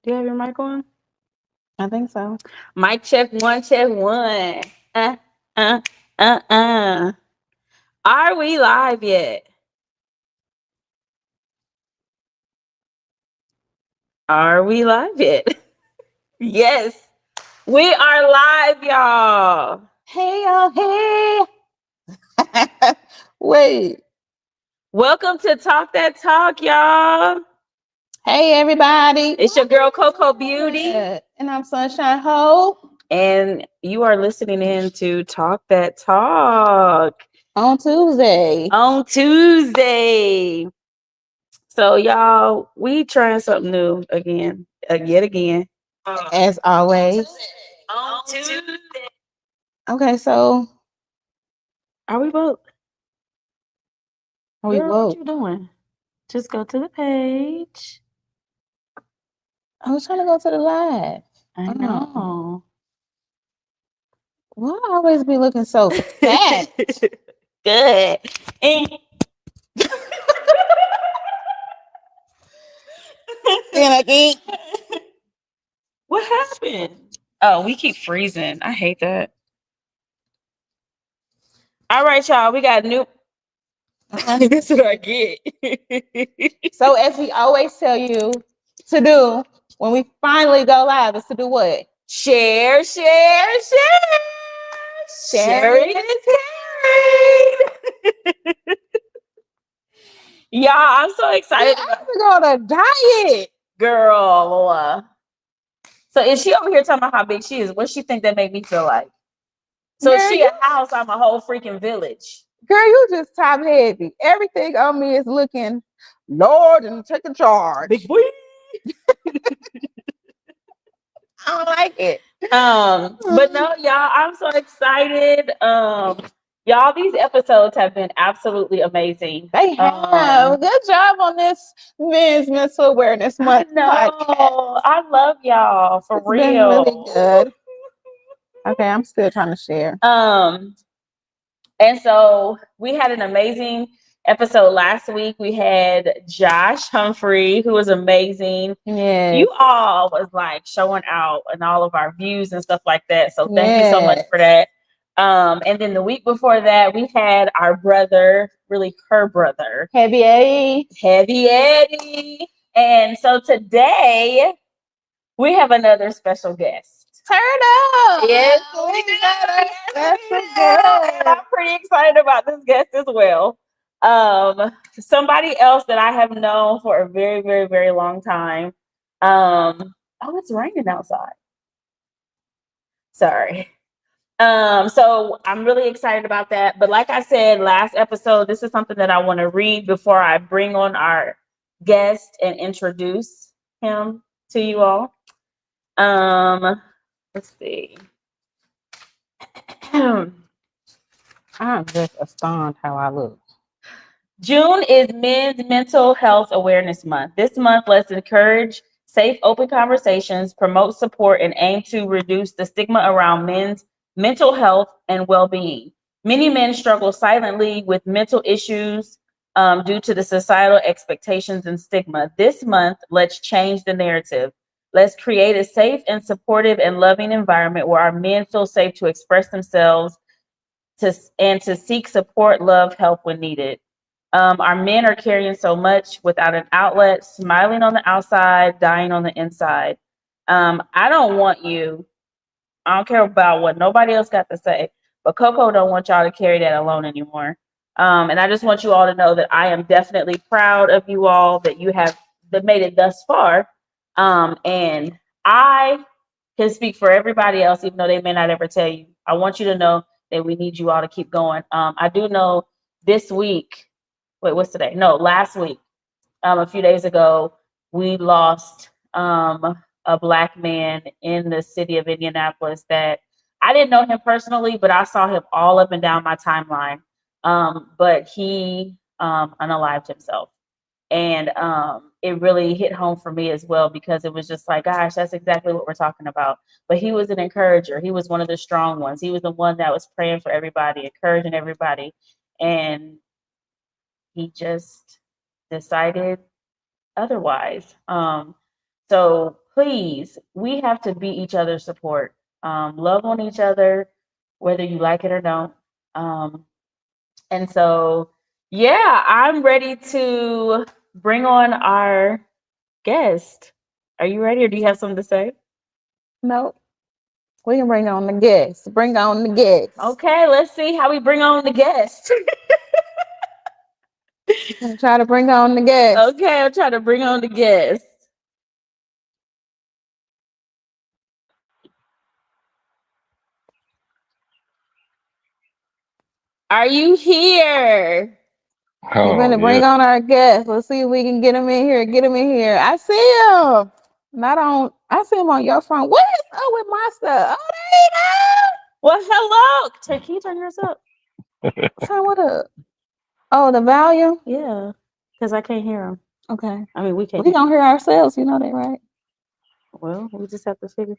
Do you have your mic on? I think so. Mic check one, check one. Uh, uh, uh. Are we live yet? Are we live yet? Yes, we are live, y'all. Hey, y'all. Hey. Wait. Welcome to Talk That Talk, y'all. Hey, everybody. It's your girl Coco Beauty, And I'm Sunshine Hope and you are listening in to Talk That Talk on Tuesday. on Tuesday. So, y'all, we trying something new again, yet again. As always. On Tuesday. Okay, so Are we both? we Girl, what woke. you doing? Just go to the page. I was trying to go to the live. I know. Why I always be looking so fat? Good. And what happened? Oh, we keep freezing. I hate that. All right, y'all. We got new. That's what I get. So as we always tell you to do when we finally go live is to do what? Share, share, share. Sharing is caring. Y'all, I'm so excited. I have to go on a diet. Girl. So is she over here talking about how big she is? What she think that make me feel like? So Girl, she a house, I'm a whole freaking village. Girl, you just top heavy. Everything on me is looking Lord and taking charge. Big boy. I don't like it. But no, y'all, I'm so excited. Y'all, these episodes have been absolutely amazing. They have. Good job on this Men's Mental Awareness Month podcast. I love y'all for It's real. been really good. Okay, I'm still trying to share. And so we had an amazing episode last week. We had Josh Humphrey, who was amazing. Yes. You all was like showing out and all of our views and stuff like that. So thank you so much for that. And then the week before that, we had our brother, really her brother, Heavy Eddie. Heavy Eddie. And so today we have another special guest. Turn up. Yes, we do. Yes, we do. And I'm pretty excited about this guest as well. Somebody else that I have known for a very, very, very long time. Oh, it's raining outside. Sorry. So I'm really excited about that. But like I said last episode, this is something that I want to read before I bring on our guest and introduce him to you all. Let's see. I'm just astonished how I look. June is Men's Mental Health Awareness Month. This month, let's encourage safe, open conversations, promote support, and aim to reduce the stigma around men's mental health and well-being. Many men struggle silently with mental issues due to the societal expectations and stigma. This month, let's change the narrative. Let's create a safe and supportive and loving environment where our men feel safe to express themselves and to seek support, love, help when needed. Our men are carrying so much without an outlet, smiling on the outside, dying on the inside. I don't want you, I don't care about what nobody else got to say, but Coco don't want y'all to carry that alone anymore. And I just want you all to know that I am definitely proud of you all that you have that made it thus far. And I can speak for everybody else, even though they may not ever tell you. I want you to know that we need you all to keep going. I do know this week, wait, what's today? No, last week, a few days ago, we lost a Black man in the city of Indianapolis that I didn't know him personally, but I saw him all up and down my timeline. But he unalived himself. And it really hit home for me as well because it was just like, gosh, that's exactly what we're talking about. But he was an encourager. He was one of the strong ones. He was the one that was praying for everybody, encouraging everybody. And he just decided otherwise. So please, we have to be each other's support. Love on each other, whether you like it or don't. Um, and so, yeah, I'm ready to bring on our guest. Are you ready, or do you have something to say? No, we can bring on the guests. Bring on the guests. Okay, let's see how we bring on the guest. Try to bring on the guests. Okay, I'll try to bring on the guest. Are you here? We're Oh gonna bring yeah. on our guests. Let's see if we can get him in here. Get him in here. I see him. Not on. I see him on your phone. What is up with my stuff? Oh, there you Well, hello. Can you turn yours up? go. Turn what up? Oh, the volume. Yeah, because I can't hear him. Okay. I mean, we can't. We gonna hear ourselves. You know that, right? Well, we just have to figure.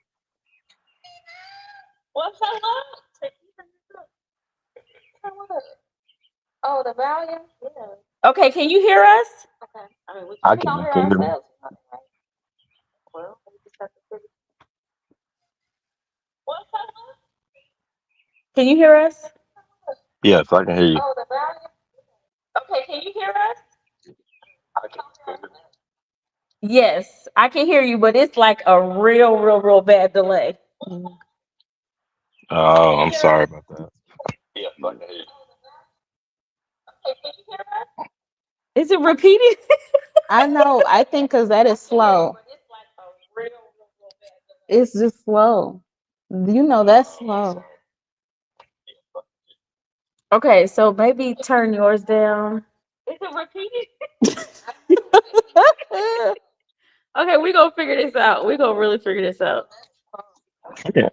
Well, hello. Can you turn yours up? Turn what up? Oh, the volume. Yeah. Okay, can you hear us? Okay. I mean, I We gonna can. hear Can you hear me? ourselves. You know that, right? well, we just have to figure. Well, hello. Can you hear us? Yes, I can hear you. Oh, the volume. Okay, can you hear us? I can. Can you hear me? Yes, I can hear you, but it's like a real bad delay. Oh, I'm sorry about that. Yes, I can hear you. Okay, can you hear us? Is it repeating? I know. I think because that is slow. But it's like a real bad delay. It's just slow. You know that's slow. Okay, so maybe turn yours down. Is it repeating? Okay, we're gonna figure this out. We're gonna really figure this out.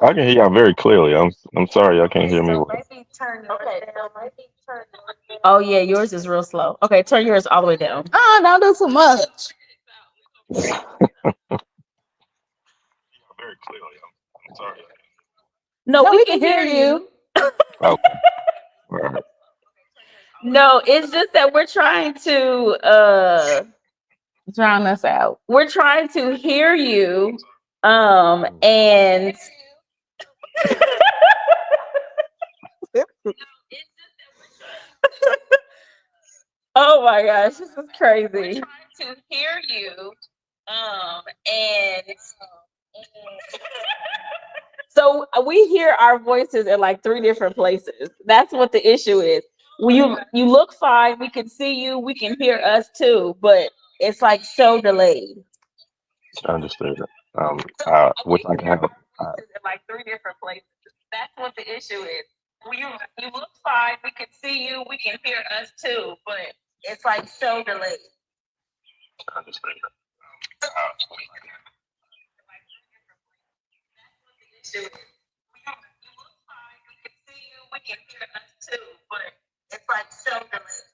I can hear y'all very clearly. I'm sorry y'all can't hear me So well. maybe turn yours down. Maybe turn yours down. Oh yeah, yours is real slow. Okay, turn yours all the way down. Oh, don't do too much. Very clearly. I'm sorry. No, No, we we can can hear hear you. you. Okay. All right. No, it's just that Drown us out. we're trying to hear you. And oh my gosh, this is crazy. We're trying to hear you. And so we hear our voices in like three different places. That's what the issue is. When you look fine, we can see you, we can hear us too, but it's like so delayed. Understood. Which I can have. In like three different places. That's what the issue is. You look fine, we can see you, we can hear us too, but it's like so delayed. Understood. You look fine, we can see you, we can hear us too, but it's like so delayed.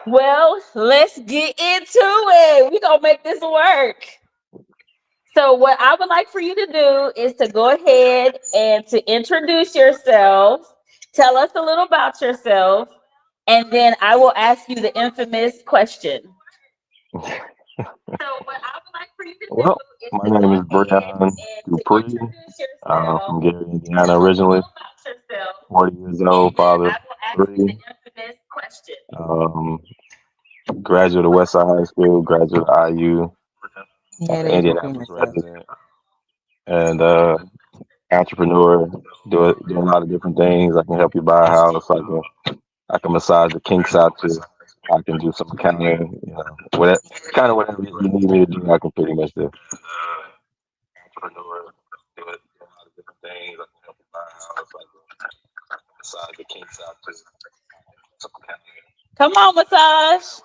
Well, let's get into it. We're gonna make this work. So what I would like for you to do is to go ahead and to introduce yourself, tell us a little about yourself, and then I will ask you the infamous question. So what I would like for you to do Well, is my to go name is ahead Breon and to Dupree. introduce yourself, From Gary, Indiana, tell us a originally. little about yourself, 40 years and old, then father I of will ask you the three. infamous question. Um, Graduate of Westside High School, graduate of IU, Yeah, that is Indianapolis famous stuff. resident, and entrepreneur. Do a lot of different things. I can help you buy a house. I can massage the kinks out you. I can do some accounting. Whatever you need me to do, I can pretty much do. Entrepreneur. Do a lot of different things. I can help you buy a house. I can massage the kinks out you. Some accounting. Come on, massage.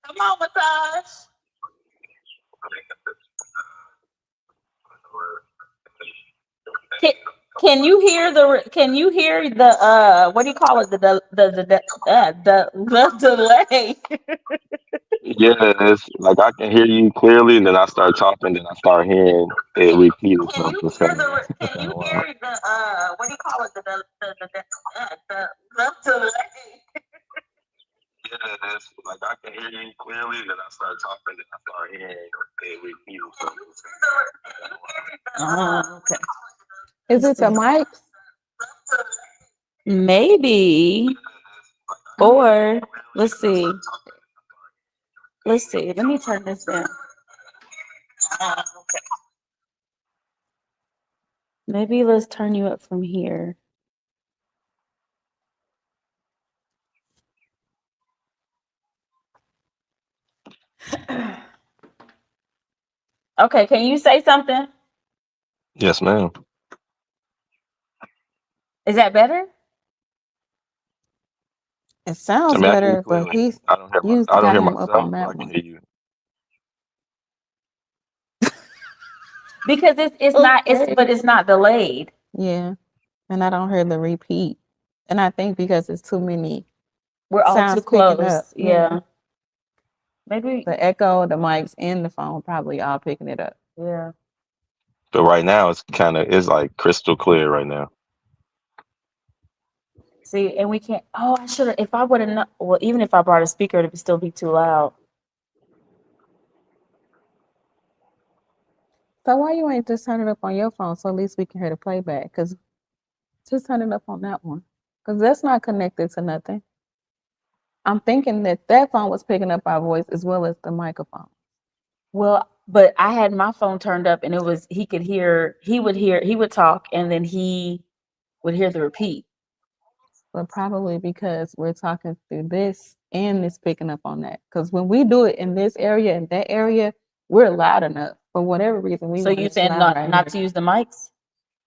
Come on, massage. Can, can you hear the what do you call it, the delay? Yeah, it's like I can hear you clearly, and then I start talking, then I start hearing it repeat itself. It's kind of Can you wild. hear the what do you call it? The love to the left. Yeah, it's like I can hear you clearly, then I start talking, then I start hearing it repeat itself. It's kind of wild. Oh, okay. Is Let's it the see. mics? Maybe. Or let's see. Let's see. Let me turn this down. Okay. Maybe let's turn you up from here. Okay, can you say something? Yes, ma'am. Is that better? It I sounds mean, I can hear you better, but clearly. he's you I don't got hear him up on myself, but I that can one. hear you. Because it's not delayed. Yeah, and I don't hear the repeat. And I think because it's too many We're all too sounds picking up. close. Yeah. Maybe. The echo, the mics, and the phone probably all picking it up. Yeah. But right now, it's like crystal clear right now. See, and we can't. Oh, I should have. If I would have not. Well, even if I brought a speaker, it would still be too loud. So why you ain't just turn it up on your phone so at least we can hear the playback? Because just turn it up on that one. Because that's not connected to nothing. I'm thinking that that phone was picking up our voice as well as the microphone. Well, but I had my phone turned up, and it was he could hear. He would talk, and then he would hear the repeat. But probably because we're talking through this and it's picking up on that. Because when we do it in this area and that area, we're loud enough. For whatever reason, we So want you it saying loud not right not here. to use the mics?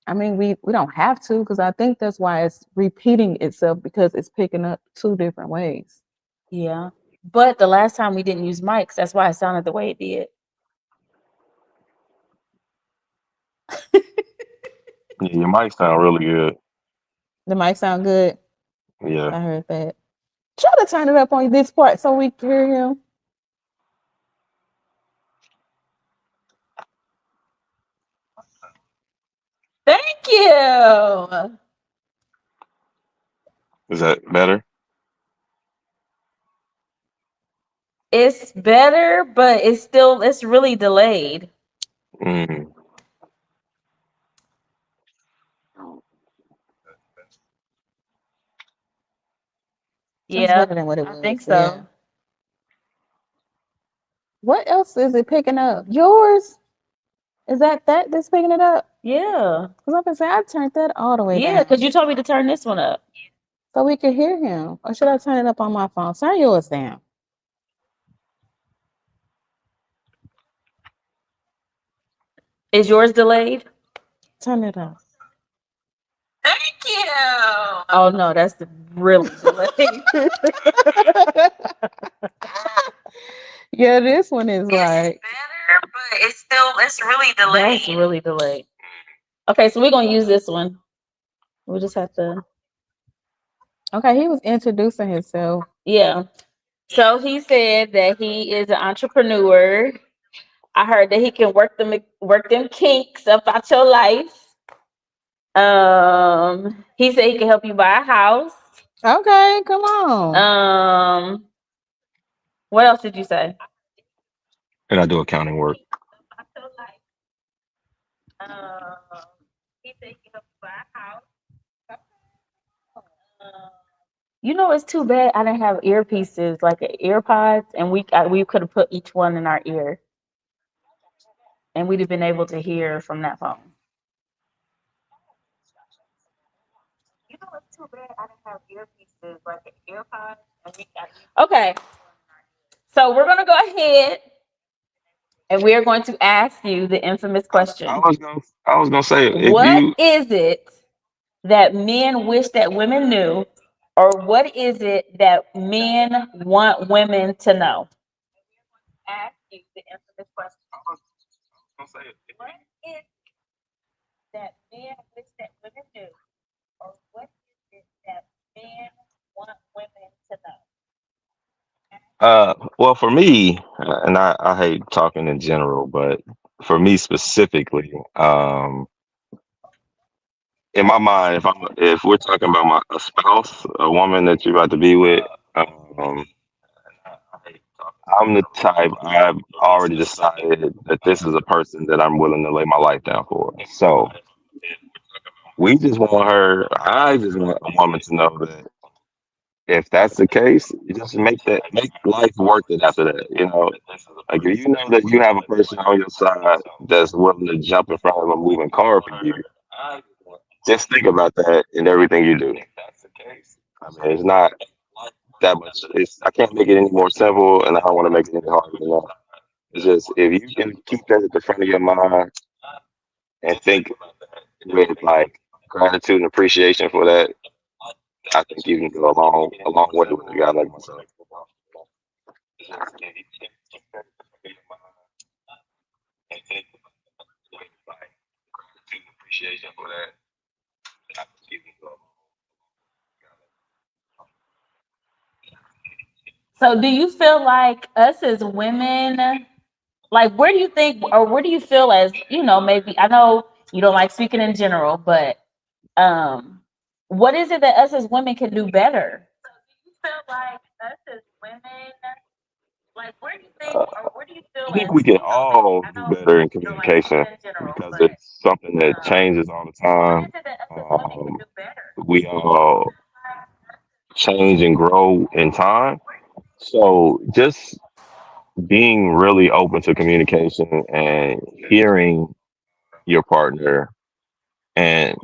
I mean, we don't have to because I think that's why it's repeating itself because it's picking up two different ways. Yeah. But the last time we didn't use mics, that's why it sounded the way it did. Yeah, your mic sound really good. The mic sound good. Yeah. I heard that. Try to turn it up on this part so we can hear him. Thank you. Is that better? It's better, but it's really delayed. Mm. That's Yeah, better than what it I was. think so. Yeah. What else is it picking up? Yours? Is that that's picking it up? Yeah. Because I'm gonna say I turned that all the way Yeah, down because you told me to turn this one up. so we can hear him. Or should I turn it up on my phone? Turn yours down. Is yours delayed? Turn it up. Thank you. Oh no, that's really delayed. Yeah, this one is like Better, but it's really delayed. That's really delayed. Okay, so we're gonna use this one. We just have to. okay. He was introducing himself. Yeah. So he said that he is an entrepreneur. I heard that he can work them kinks up out your life. He said he can help you buy a house. Okay, come on. What else did you say? And I do accounting work. He said he can help you buy a house. You know, it's too bad I didn't have earpieces like earpods, and we could have put each one in our ear, and we'd have been able to hear from that phone. You know, it's too bad I didn't have earpieces like earpods, and okay. So we're gonna go ahead, and we are going to ask you the infamous question: I was gonna say if what you is it that men wish that women knew, or what is it that men want women to know? Ask you the infamous question. What is that men wish that women knew, or what is it that men want women to know? Well, for me, and I hate talking in general, but for me specifically, in my mind, if we're talking about a spouse, a woman that you're about to be with, um, I'm the type I've already decided that this is a person that I'm willing to lay my life down for. So we just want her. I just want a woman to know that if that's the case, you just make life worth it after that. Like if you know that you have a person on your side that's willing to jump in front of a moving car for you, just think about that in everything you do. I mean, it's not that much. I can't make it any more simple, and I don't want to make it any harder than that. It's just if you can keep that at the front of your mind and think with like gratitude and appreciation for that, I think you can go a long way with a guy like myself. So do you feel like us as women, like where do you think or where do you feel as, maybe I know you don't like speaking in general, but um what is it that us as women can do better? Do you feel like us as women, like where do you think Uh, or where do you feel I think as, we can maybe all I do know better in you don't like speaking communication in general, because but it's something that changes all the what is time. it that us as women can Um, do better? we all change and grow in time. So just being really open to communication and hearing your partner and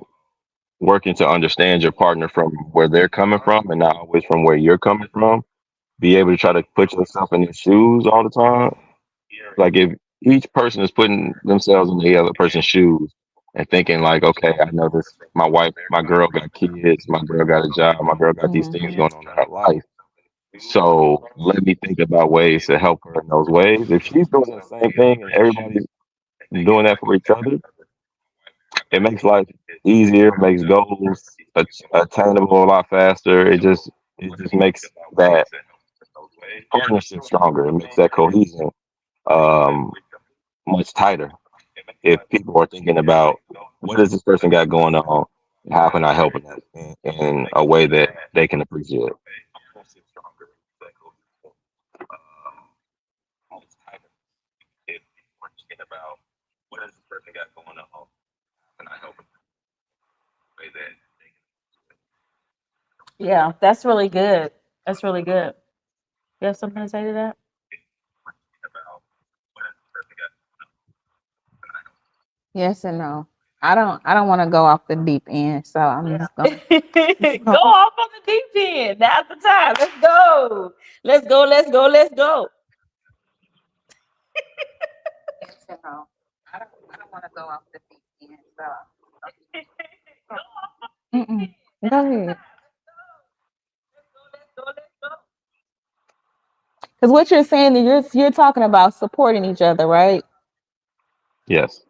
working to understand your partner from where they're coming from and not always from where you're coming from. Be able to try to put yourself in their shoes all the time. Like if each person is putting themselves in the other person's shoes and thinking like, okay, I know this. My wife, my girl got kids. My girl got a job. My girl got these things Mhm. going on in her life. So let me think about ways to help her in those ways. If she's doing the same thing and everybody's doing that for each other, it makes life easier, makes goals attainable a lot faster. It just makes that partnership stronger. It makes that cohesion um, much tighter. If people are thinking about what does this person got going on, and how can I help in a way that they can appreciate. Yeah, that's really good. That's really good. You have something to say to that? Yes and no. I don't want to go off the deep end, so I'm just going. Go off on the deep end. Now's the time. Let's go. Let's go. Let's go. Let's go. Yes and no. I don't want to go off the deep end, so. Mm-mm. Go ahead. Because what you're saying is you're talking about supporting each other, right? Yes.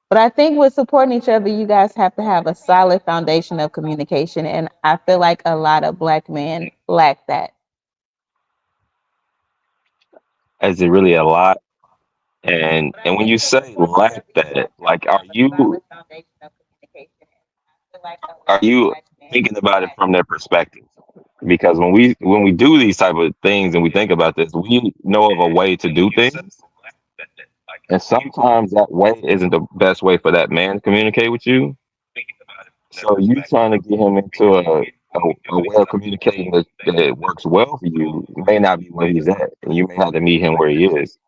But I think with supporting each other, you guys have to have a solid foundation of communication, and I feel like a lot of black men lack that. Is it really a lot? And when you say lack that, like, are you thinking about it from their perspective? Because when we do these type of things and we think about this, we know of a way to do things, and sometimes that way isn't the best way for that man to communicate with you. So you trying to get him into a way of communicating that works well for you may not be where he's at, and you may have to meet him where he is.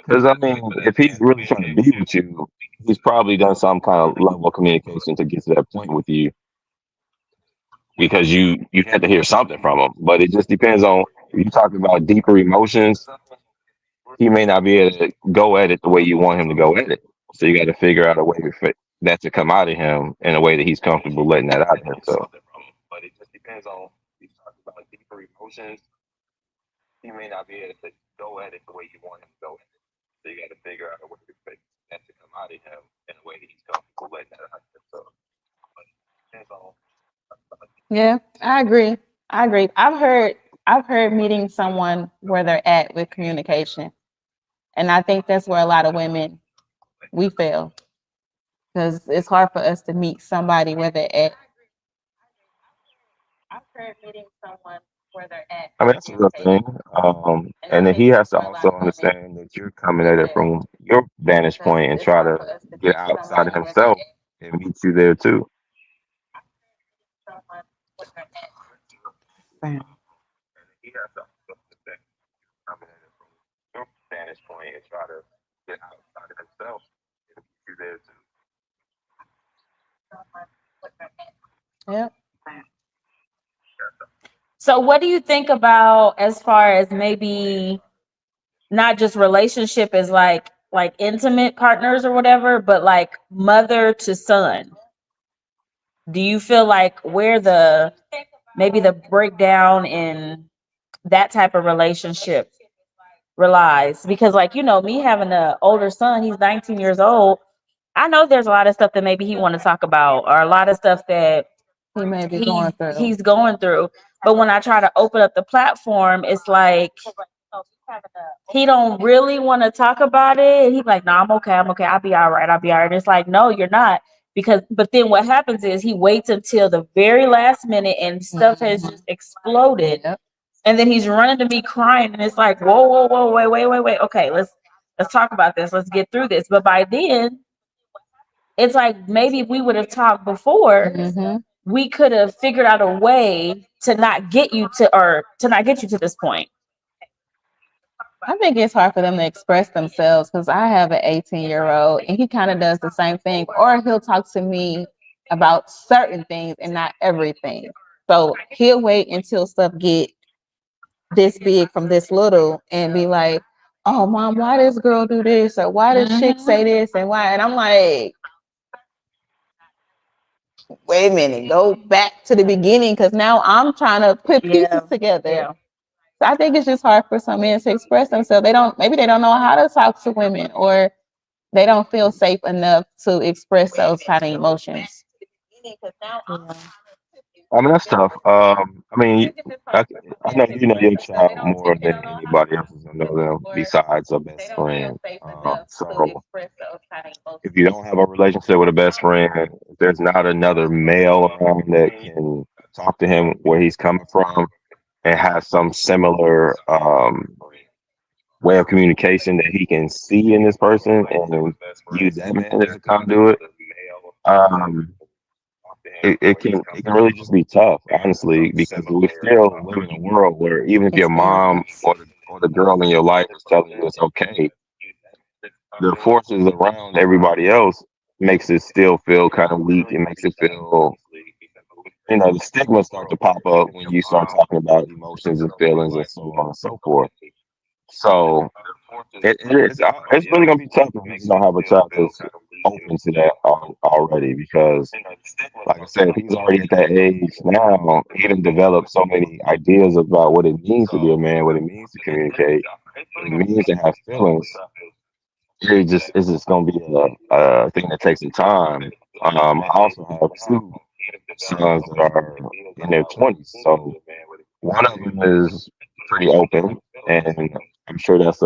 Because I mean, if he's really trying to be with you, he's probably done some kind of level of communication to get to that point with you because you had to hear something from him. But it just depends on if you're talking about deeper emotions, he may not be able to go at it the way you want him to go at it. So you got to figure out a way to fit that to come out of him in a way that he's comfortable letting that out of himself. But it just depends on if you're talking about deeper emotions, he may not be able to go at it the way you want him to go at it. So you got to figure out a way to fit that to come out of him in a way that he's comfortable letting that out of himself. Yeah, I agree. I agree. I've heard meeting someone where they're at with communication. And I think that's where a lot of women we fail because it's hard for us to meet somebody where they're at. I've heard meeting someone where they're at I with mean, that's a real thing. communication. And I And then think he that's has to where a lot also of women understand that you're coming we at it fail from your vantage because point and it's try hard to for us to get meet outside of somebody where they're himself at. and meet you there too. Someone where they're at. Bam. He has to also understand coming at it from your vantage point and try to get outside of himself and meet you there too. Yep. So what do you think about as far as maybe not just relationship as like intimate partners or whatever, but like mother to son? Do you feel like where the maybe the breakdown in that type of relationship relies? Because like me having an older son, he's 19 years old. I know there's a lot of stuff that maybe he want to talk about, or a lot of stuff that He may be he's going through. he's going through. But when I try to open up the platform, it's like he don't really want to talk about it. He's like, "No, I'm okay. I'm okay. I'll be all right. I'll be all right." It's like, "No, you're not." Because, but then what happens is he waits until the very last minute and stuff has just exploded, Yep. and then he's running to me crying, and it's like, "Whoa, whoa, whoa, wait, wait, wait, wait. Okay, let's talk about this. Let's get through this." But by then, it's like maybe if we would have talked before, Hmm. we could have figured out a way to not get you to or to not get you to this point. I think it's hard for them to express themselves because I have an 18-year-old and he kind of does the same thing, or he'll talk to me about certain things and not everything. So he'll wait until stuff get this big from this little and be like, "Oh, mom, why this girl do this or why this chick say this and why?" And I'm like, "Wait a minute, go back to the beginning because now I'm trying to put pieces together." Yeah. So I think it's just hard for some men to express themselves. Maybe they don't know how to talk to women, or they don't feel safe enough to express those kind of emotions. Yeah. I mean, that's tough. I mean, I, I know you know your child more than anybody else is gonna know them besides a best friend. So if you don't have a relationship with a best friend, if there's not another male around that can talk to him where he's coming from and have some similar way of communication that he can see in this person and use that man as a conduit, um, it can really just be tough, honestly, because we still live in a world where even if your mom or the girl in your life is telling you it's okay, the forces around everybody else makes it still feel kind of weak. It makes it feel, the stigma start to pop up when you start talking about emotions and feelings and so on and so forth. So it's really gonna be tough if you don't have a child that's open to that already, because like I said, if he's already at that age now, he done developed so many ideas about what it means to be a man, what it means to communicate, what it means to have feelings. It's just gonna be a thing that takes some time. I also have two sons that are in their 20s, so one of them is pretty open, and I'm sure that's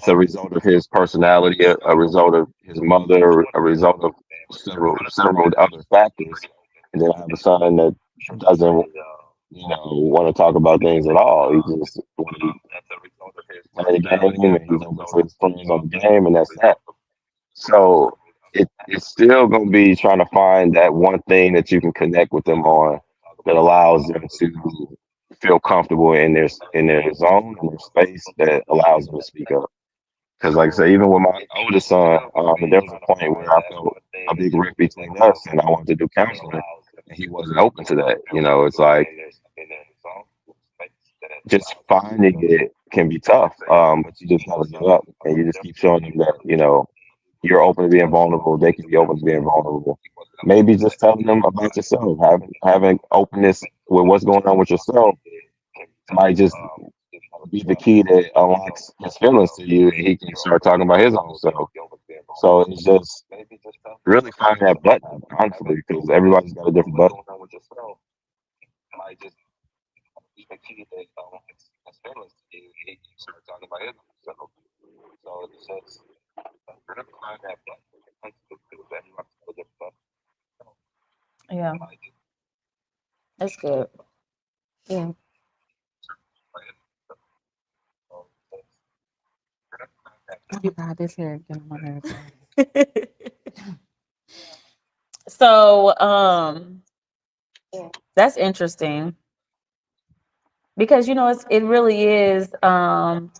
a result of his personality, a result of his mother, a result of several other factors. And then I have a son that doesn't, want to talk about things at all. He just want to play the game, and he's open to his friends on the game, and that's that. So it's still going to be trying to find that one thing that you can connect with them on that allows them to feel comfortable in their zone, in their space, that allows them to speak up. Because, like I said, even with my oldest son, there was a point where I felt a big rift between us, and I wanted to do counseling, and he wasn't open to that. It's like just finding it can be tough, but you just never give up, and you just keep showing them that you're open to being vulnerable. They can be open to being vulnerable. Maybe just telling them about yourself, having openness with what's going on with yourself might just be the key that unlocks his feelings to you, and he can start talking about his own self. So it's just really find that button, honestly, because everybody's got a different button. Yeah, that's good. Yeah. Oh my God, this hair getting on my nerves already. So, that's interesting because it really is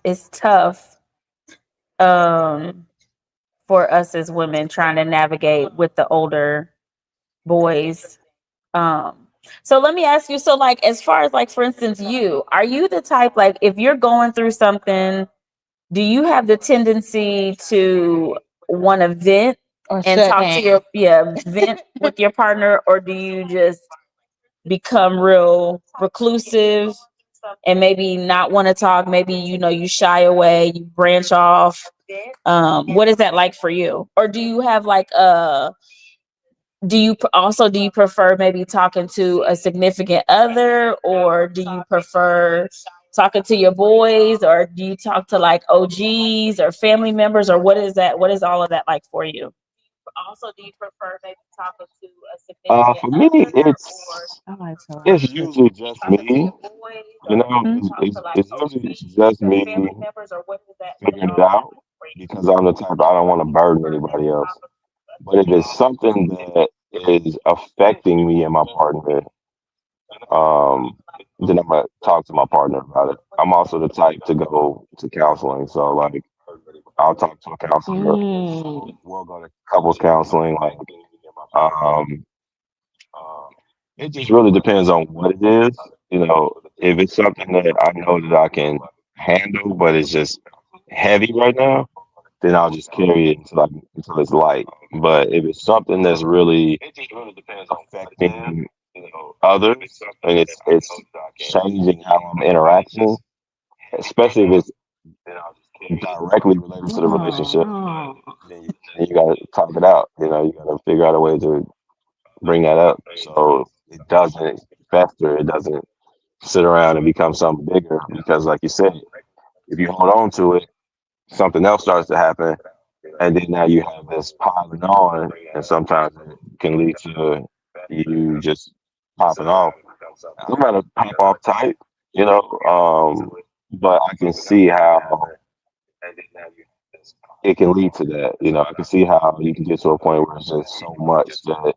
it's tough um for us as women trying to navigate with the older boys. Um, so let me ask you, so like as far as like for instance, are you the type like if you're going through something, do you have the tendency to want to vent Or and shut talk to down. vent with your partner, or do you just become real reclusive and maybe not want to talk? Maybe you shy away, you branch off. What is that like for you? Or do you have like do you prefer maybe talking to a significant other, or do you prefer talking to your boys, or do you talk to like OGs or family members, or what is all of that like for you? Also, do you prefer maybe talking to a significant For me, other, or I like to it's laugh too. usually just talking to me. your boys, You or know, do Hmm? you talk to like it's usually OGs just or me family members, or what is figuring it all that out like for you? because I'm the type I don't want to burden anybody else. But if it's something that is affecting me and my partner, um, then I'm gonna talk to my partner about it. I'm also the type to go to counseling, so like I'll talk to a counselor. Mm. We'll go to couples counseling. Like, um, it just really depends on what it is. You know, if it's something that I know that I can handle, but it's just heavy right now, then I'll just carry it until it's light. But if it's something that's really affecting others and it's changing how I'm interacting, especially if it's directly related to the Oh, relationship, no. then you gotta talk it out. You know, you gotta figure out a way to bring that up so it doesn't fester, it doesn't sit around and become something bigger. Because, like you said, if you hold on to it, something else starts to happen, and then now you have this piling on, and sometimes it can lead to you just popping off. I'm not a pop off type, you know, but I can see how it can lead to that. You know, I can see how you can get to a point where it's just so much that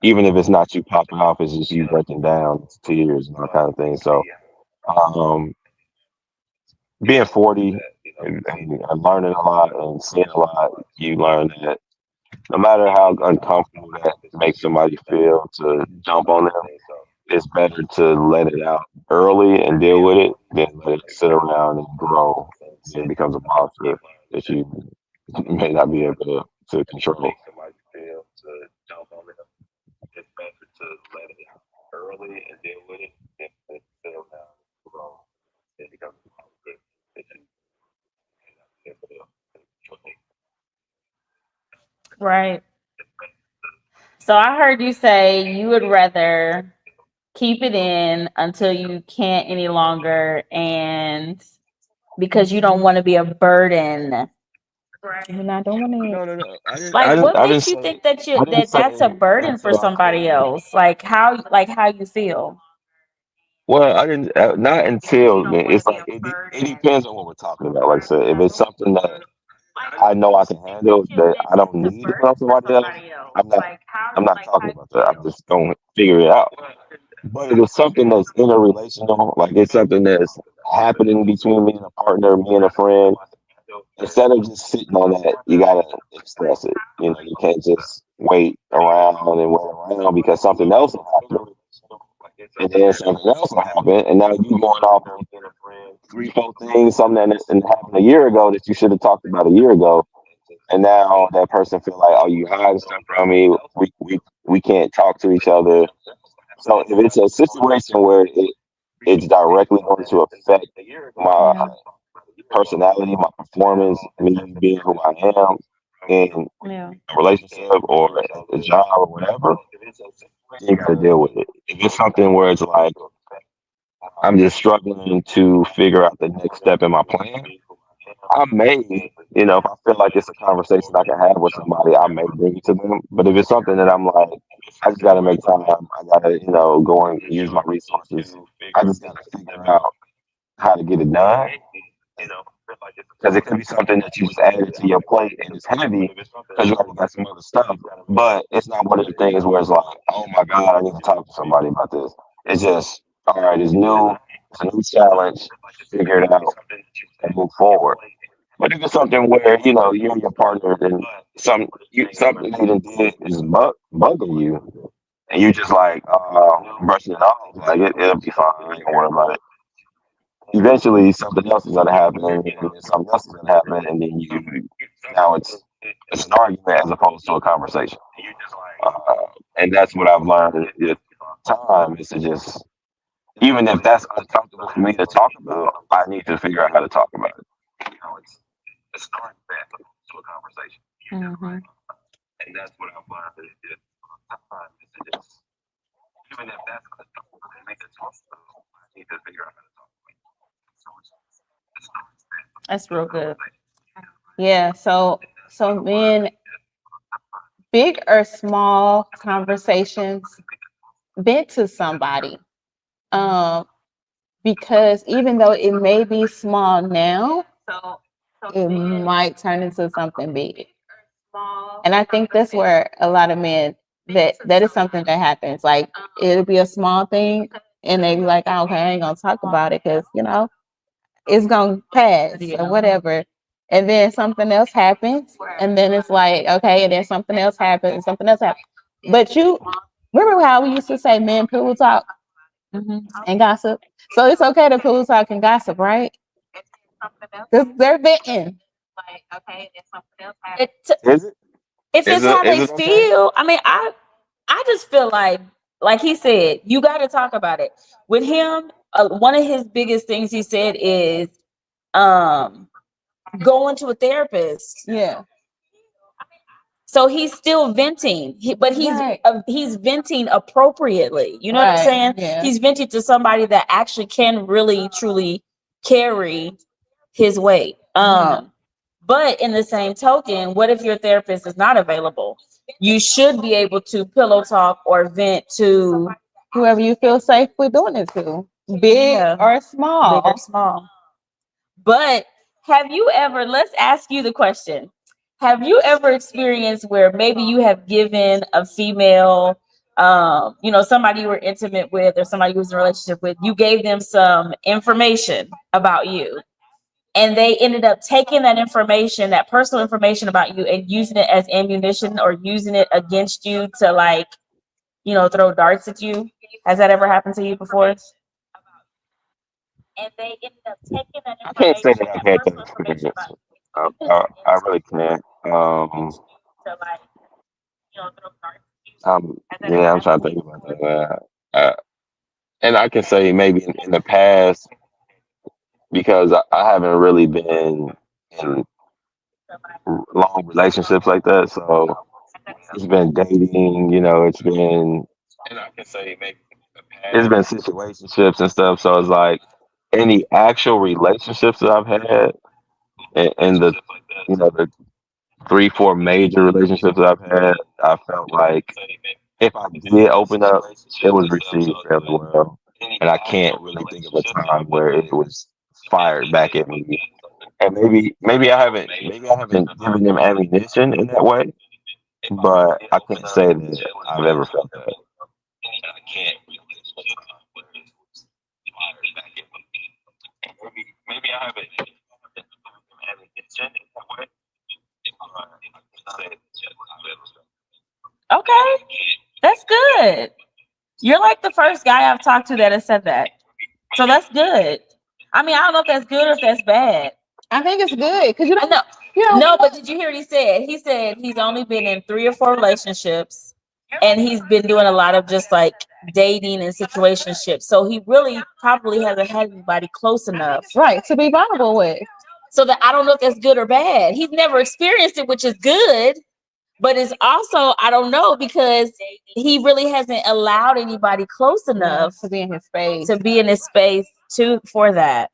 even if it's not you popping off, it's just you breaking down into tears and all kind of things. So, um, being 40 and learning a lot and seeing a lot, you learn that no matter how uncomfortable that makes somebody feel to jump on them, it's better to let it out early and deal with it than let it sit around and grow and it becomes a monster that you may not be able to control. Right. So I heard you say you would rather keep it in until you can't any longer, and because you don't want to be a burden. We're not doing it. No, no, no. Like, what I didn't makes you say think that I didn't say that's a burden for until I somebody couldn't. else? Like how you feel? Well, I didn't not until then. It's like it depends on what we're talking about. Like I said, if it's something that I know I can handle that I don't need to put on somebody else, I'm not I'm not talking about that. I'm just gonna figure it out. But if it's something that's interrelational, like it's something that's happening between me and a partner, me and a friend, instead of just sitting on that, you gotta express it. You know, you can't just wait around and wait around because something else will happen, and then something else will happen, and now you going off on three, four things, something that happened a year ago that you should have talked about a year ago, and now that person feel like, oh, you hiding stuff from me. We can't talk to each other. So if it's a situation where it's directly going to affect my Yeah. personality, my performance, me being who I am, in Yeah. a relationship or at a job or whatever, you got to deal with it. If it's something where it's like I'm just struggling to figure out the next step in my plan, I may, if I feel like it's a conversation I can have with somebody, I may bring it to them. But if it's something that I'm like, I just got to make time, I got to, go and use my resources. I just got to figure out how to get it done. Because it could be something that you just added to your plate and it's heavy because you already got some other stuff. But it's not one of the things where it's like, oh my God, I need to talk to somebody about this. It's just, all right, it's a new challenge, figure it out and move forward. But if it's something where, you and your partner and something they done did is bugging you and you just like brushing it off, like it'll be fine, I ain't gonna worry about it. Eventually something else is gonna happen and then something else is gonna happen and then now it's an argument as opposed to a conversation. And that's what I've learned with time is to just even if that's uncomfortable for me to talk about, I need to figure out how to talk about it. Mhm. That's real good. Yeah. So men, big or small conversations, vent to somebody. Um, because even though it may be small now, it might turn into something big. And I think that's where a lot of men that is something that happens. Like it'll be a small thing, and they be like, oh, "Okay, I ain't gonna talk about it because it's gonna pass or whatever." And then something else happens, and then it's like, okay, and then something else happens, and something else happens. But you remember how we used to say men pillow talk and gossip? So it's okay to pillow talk and gossip, right? Because they're venting. It, Is it? if it's how Is they it okay? feel, I mean, I just feel like he said, you got to talk about it with him. One of his biggest things he said is um going to a therapist. Yeah. So he's still venting, but Right. he's venting appropriately. You know what I'm Right. saying? Yeah. He's venting to somebody that actually can really truly carry his weight. But in the same token, what if your therapist is not available? You should be able to pillow talk or vent to Whoever you feel safe with doing it to, big Yeah. or big small. or small. But have you ever, let's ask you the question. Have you ever experienced where maybe you have given a female, somebody you were intimate with or somebody you was in a relationship with, you gave them some information about you and they ended up taking that information, that personal information about you and using it as ammunition or using it against you to throw darts at you? Has that ever happened to you before? And they ended up taking that I can't say information, that I've that had that personal information experience. about you, and using it I really can't. to throw darts at you. Has that ever Yeah, I'm trying happened to to you think about before? that. And I can say maybe in the past because I haven't really been in long relationships like that. So it's been dating, it's been situationships and stuff. So it's like any actual relationships that I've had and the 3, 4 major relationships that I've had, I felt like if I did open up, it was received fairly well. And I can't really think of a time where it was fired back at me. And maybe I haven't given them ammunition in that way, but I can't say that I've ever felt that. Okay, that's good. You're like the first guy I've talked to that has said that. So that's good. I mean, I don't know if that's good or if that's bad. I think it's good because I know. No, but did you hear what he said? He said he's only been in 3 or 4 relationships and he's been doing a lot of just like dating and situationships. So he really probably hasn't had anybody close enough right to be vulnerable with. So that I don't know if that's good or bad. He's never experienced it, which is good, but it's also I don't know because he really hasn't allowed anybody close enough to be in his space. to be in his space to for that.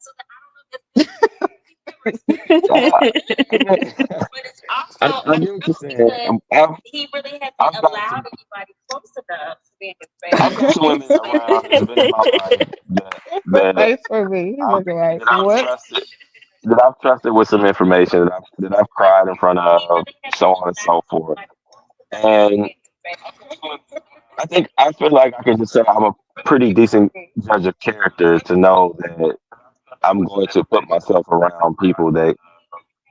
I, I get what you're saying. He really hasn't I've got allowed some anybody close enough to be in his I've got some women around that's been in my life that Face for me. He's I've looking like, that I've what? trusted with some information that I've cried in front of, so on and so forth. And I feel like I can just say I'm a pretty decent judge of character to know that I'm going to put myself around people that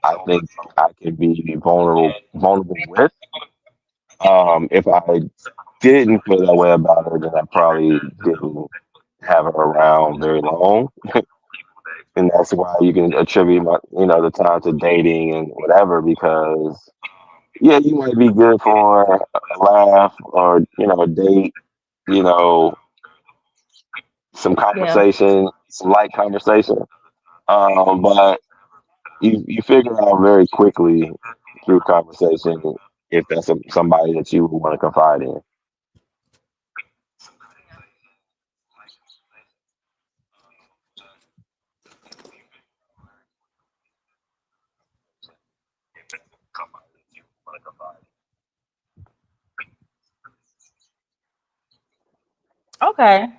I think I can be vulnerable with. If I didn't feel that way about her, then I probably didn't have her around very long. And that's why you can attribute the time to dating and whatever because yeah, you might be good for a laugh or a date, you know, some Yeah. conversation, some light conversation. But you figure out very quickly through conversation if that's somebody that you want to confide in. Okay.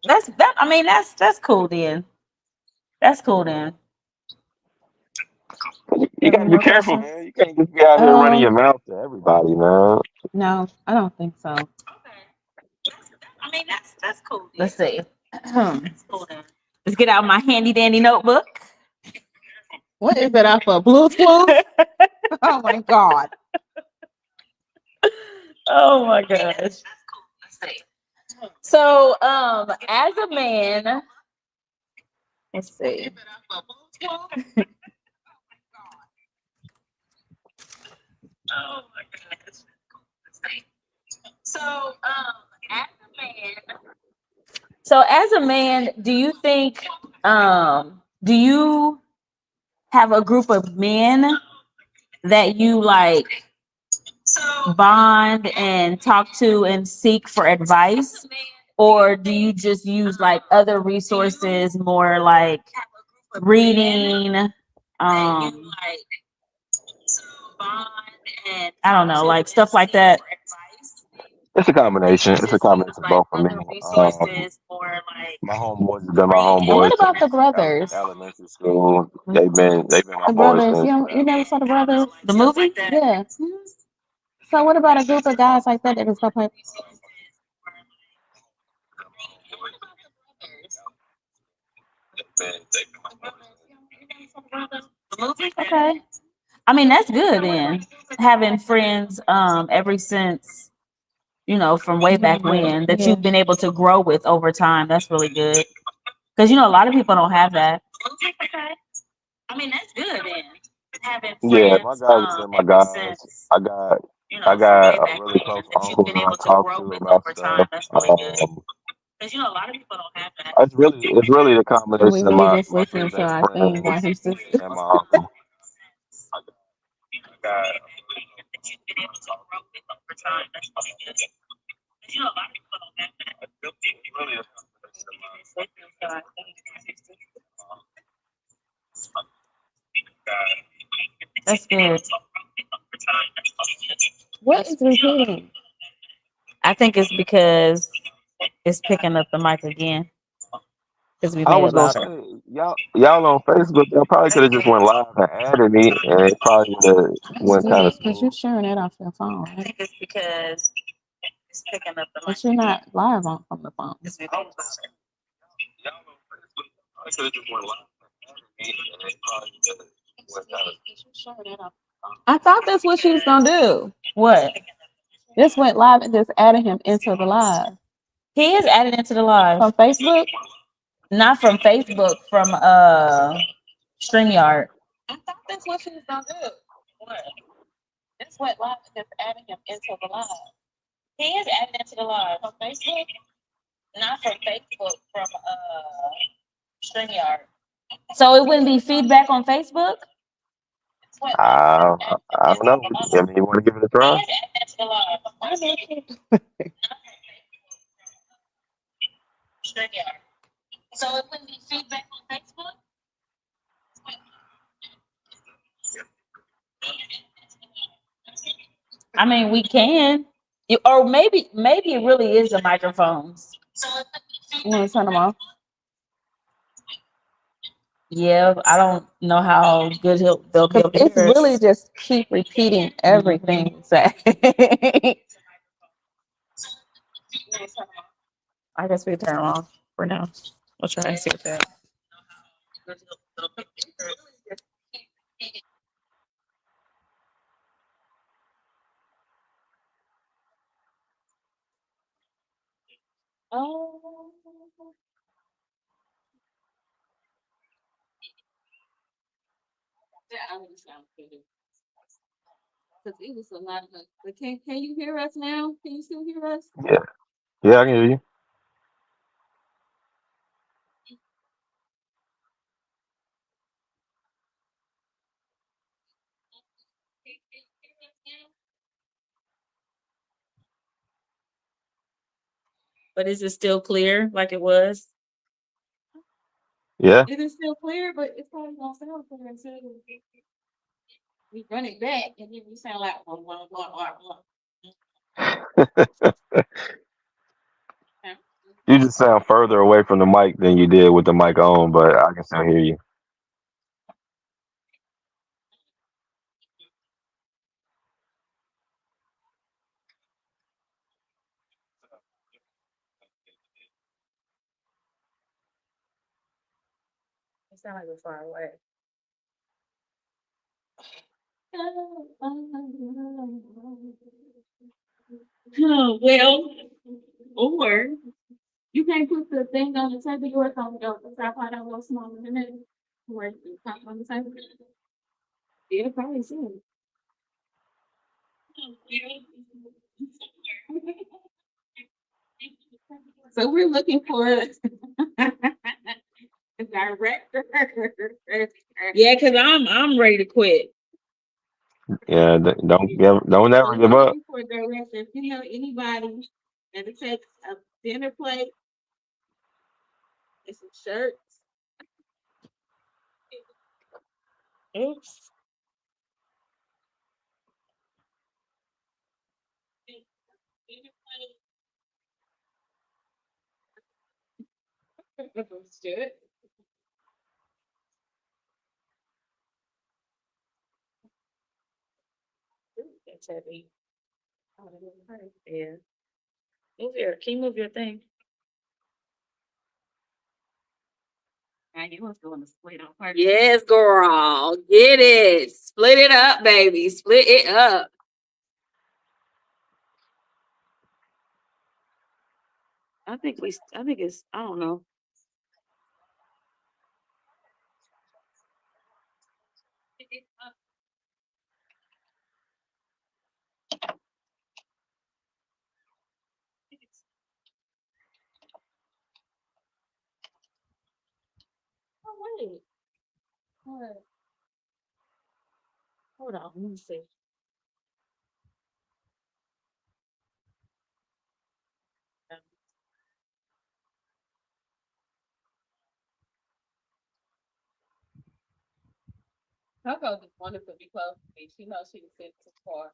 That's that. I mean, that's cool then. That's cool then. You You have gotta any be more careful, questions? man. You can't just be out here running your Um, mouth to everybody, man. no, I don't think so. I mean, that's cool. Let's see. That's cool then. Let's get out my handy dandy notebook. What is it off of Bluetooth? Oh my God. Oh my gosh. So, as a man, let's see. Oh my gosh. So, as a man, do you think, do you have a group of men that you like bond and talk to and seek for advice? Or do you just use like other resources, more like reading, I don't know, like stuff like that? It's a combination. It's a combination of both for me. My homeboys have been my And what homeboys since about the brothers? elementary school. They've been my The boys brothers, since. you never saw the brothers? The movie? Yeah. So what about a group of guys like that that is gonna play? Okay. I mean, that's good then. Having friends ever since, from way back when that you've been able to grow with over time. That's really good. Because a lot of people don't have that. I mean, that's good then. Having Yeah, my friends guys have been my ever guys. since, I from got way a back really when close that you've uncle been that I able to talk grow to with about over time. stuff. That's really good. Because a lot of people don't have that. It's really the We combination of we my just my listening three to best our thing while friends he's just and my uncle. That you've been able to grow with over time. That's really good. Because a lot of people don't have that. That's good. what is repeating? I think it's because it's picking up the mic again. Because we I made it was gonna louder. say y'all on Facebook. Y'all probably could have just went live and added me, and it probably would have I went kind see, of because you're smooth. sharing it off your phone, I right? think it's because it's picking up the mic But you're not live on from the phone. I thought that's what she was gonna do. What? Just went live and just added him into the live He is added into the live. from Facebook. Not from Facebook, from StreamYard. I thought that's what she was gonna do. What? Just went live and just added him into the live He is added into the live. from Facebook. Not from Facebook, from StreamYard. So it wouldn't be feedback on Facebook? I don't know. I mean, you want to give it a try? I mean, we can. Or maybe it really is the microphones. You want to turn them off? Yeah, I don't know how good they'll be Because able to it's hear us. really just keep repeating everything you say. I guess we turn them off for now. We'll try and see what that. Oh. That already sounds good. Because it was a lot of. But can you hear us now? Can you still hear us? Yeah. Yeah, I can hear you. But is it still clear like it was? Yeah. It is still clear, but it's probably gonna sound clear until we run it back, and then we sound like blah blah blah blah blah. You just sound further away from the mic than you did with the mic on, but I can still hear you. It sounds like we're far away. Oh, well, or you can't put the thing on the table. Yours on the top part a little smaller than it. Where the top on the table. Yeah, probably so. So we're looking for a director. Yeah, because I'm ready to quit. Yeah. Don't So ever we're give up. looking for a director. If you know anybody that will take a dinner plate and some shirts. Oops. Let's do it. That's heavy. Yeah. Can you move your thing? Now you was going to split on purpose. Yes, girl. Get it. Split it up, baby. Split it up. I think it's, I don't know. Oh wait. What? Hold on. Let me see. Coco just wanted to be close to me. She knows she was sitting too far.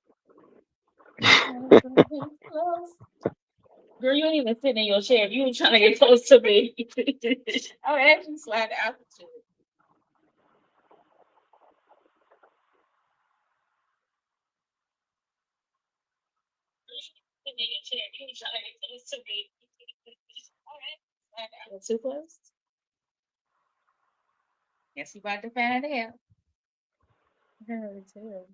Girl, you ain't even sitting in your chair. You ain't trying to get close to me. I would actually slide out the chair. Too close? Guess you about to find out. Really too.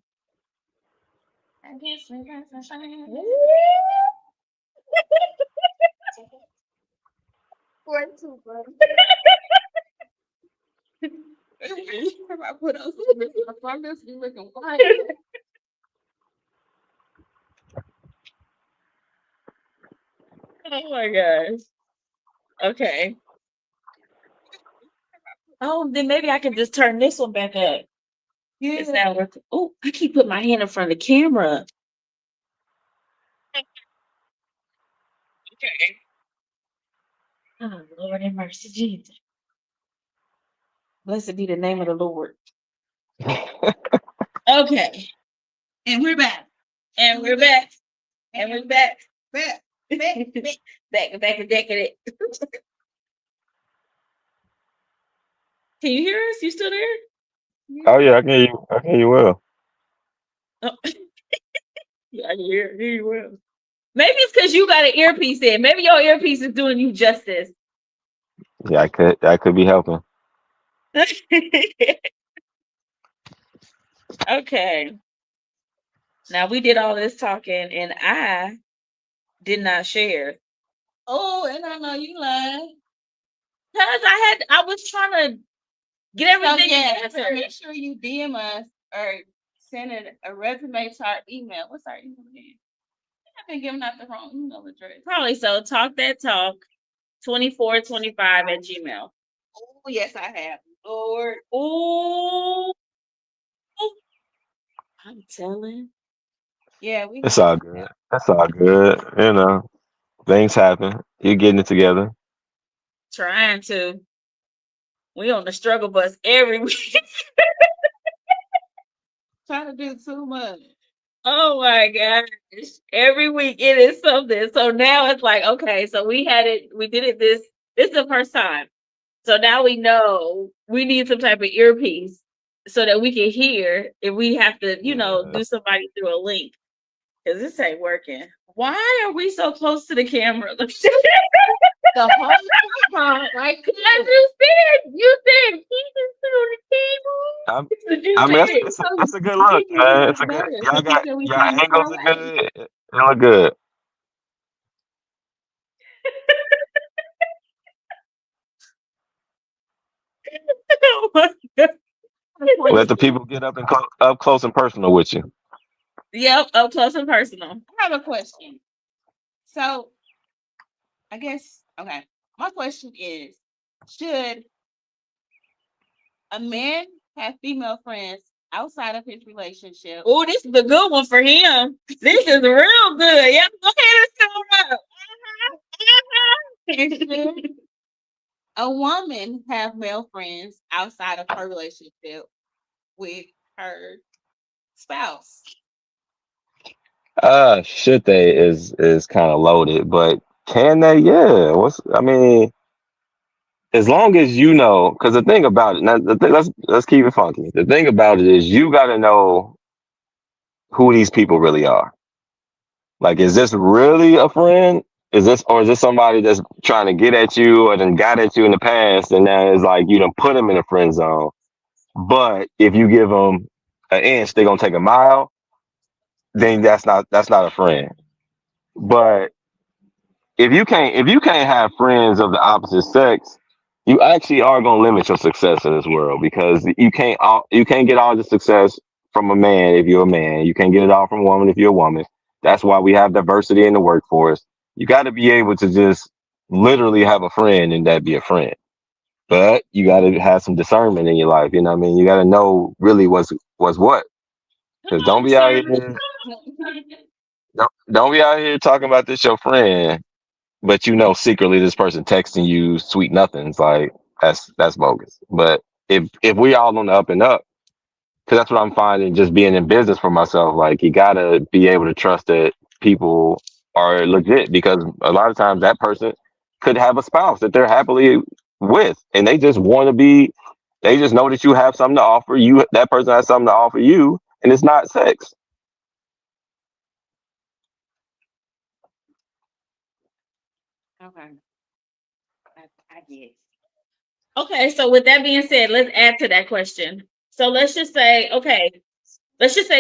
I guess we got to find out. Way too funny. If I put on some this be looking fine. Oh my gosh. Okay. Oh, then maybe I can just turn this one back up. It's not working. Oh, I keep putting my hand in front of the camera. Okay. Oh, Lord have mercy, Jesus. Blessed be the name of the Lord. Okay. And we're back. And we're back. And we're back. Back. Back to decadent. Can you hear us? You still there? Oh yeah, I can hear you. I can hear you well. Oh. Yeah, I can hear you well. Maybe it's because you got an earpiece in. Maybe your earpiece is doing you justice. Yeah, I could be helping. Okay. Now we did all this talking and I did not share. Oh, and I know you lying. Because I was trying to get everything So together. make sure you DM us or send a resume to our email. What's our email again? I've been giving out the wrong email address. Probably so. TalkThatTalk 2425 at Gmail. Oh, yes, I have. Lord. Oh, I'm telling. Yeah, we It's have. all good. That's all good. You know, things happen. You're getting it together. Trying to. We on the struggle bus every week. Trying to do too much. Oh my gosh. Every week it is something. So now it's like, okay, so we did it this is the first time. So now we know we need some type of earpiece so that we can hear if we have to, Yeah. do somebody through a link. Because this ain't working. Why are we so close to the camera? The whole time, right? You said keep it on the I'm, table. That's what you I mean, said. it's a good look, man. It's a good. Y'all got y'all angles are good. It look good. Oh my God. Let the people get up close and personal with you. Yep, up close and personal. I have a question. So, I guess, okay. My question is, should a man have female friends outside of his relationship? Oh, this is a good one for him. This is real good. Yep, go ahead and show up. A woman have male friends outside of her relationship with her spouse? Should they is kind of loaded, but can they? Yeah. I mean, as long as you know, because the thing about it, now, let's keep it funky. The thing about it is you got to know who these people really are. Like, is this really a friend? Is this somebody that's trying to get at you or then got at you in the past, and now it's like you done put them in a friend zone. But if you give them an inch, they're gonna take a mile. Then that's not a friend. But if you can't have friends of the opposite sex, you actually are gonna limit your success in this world because you can't get all the success from a man if you're a man. You can't get it all from a woman if you're a woman. That's why we have diversity in the workforce. You got to be able to just literally have a friend and that be a friend. But you got to have some discernment in your life. You know what I mean? You got to know really what's what. Because don't be out here talking about this your friend but you know secretly this person texting you sweet nothings like that's bogus. But if we all on the up and up, because that's what I'm finding just being in business for myself, like you gotta be able to trust that people are legit because a lot of times that person could have a spouse that they're happily with and they just know that you have something to offer you, that person has something to offer you, and it's not sex. Okay. I guess. Okay, so with that being said, let's add to that question. So let's just say,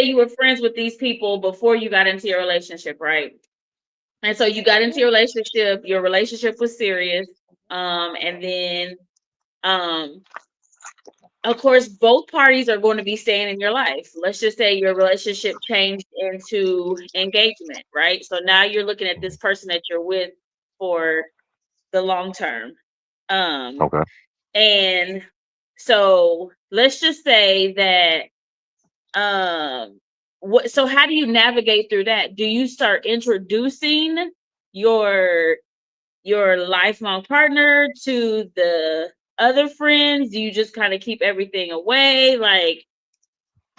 you were friends with these people before you got into your relationship, right? And so you got into your relationship was serious. And then of course both parties are going to be staying in your life. Let's just say your relationship changed into engagement, right? So now you're looking at this person that you're with for the long term. Okay. And so let's just say that Um, so how do you navigate through that? Do you start introducing your lifelong partner to the other friends? Do you just kind of keep everything away? Like,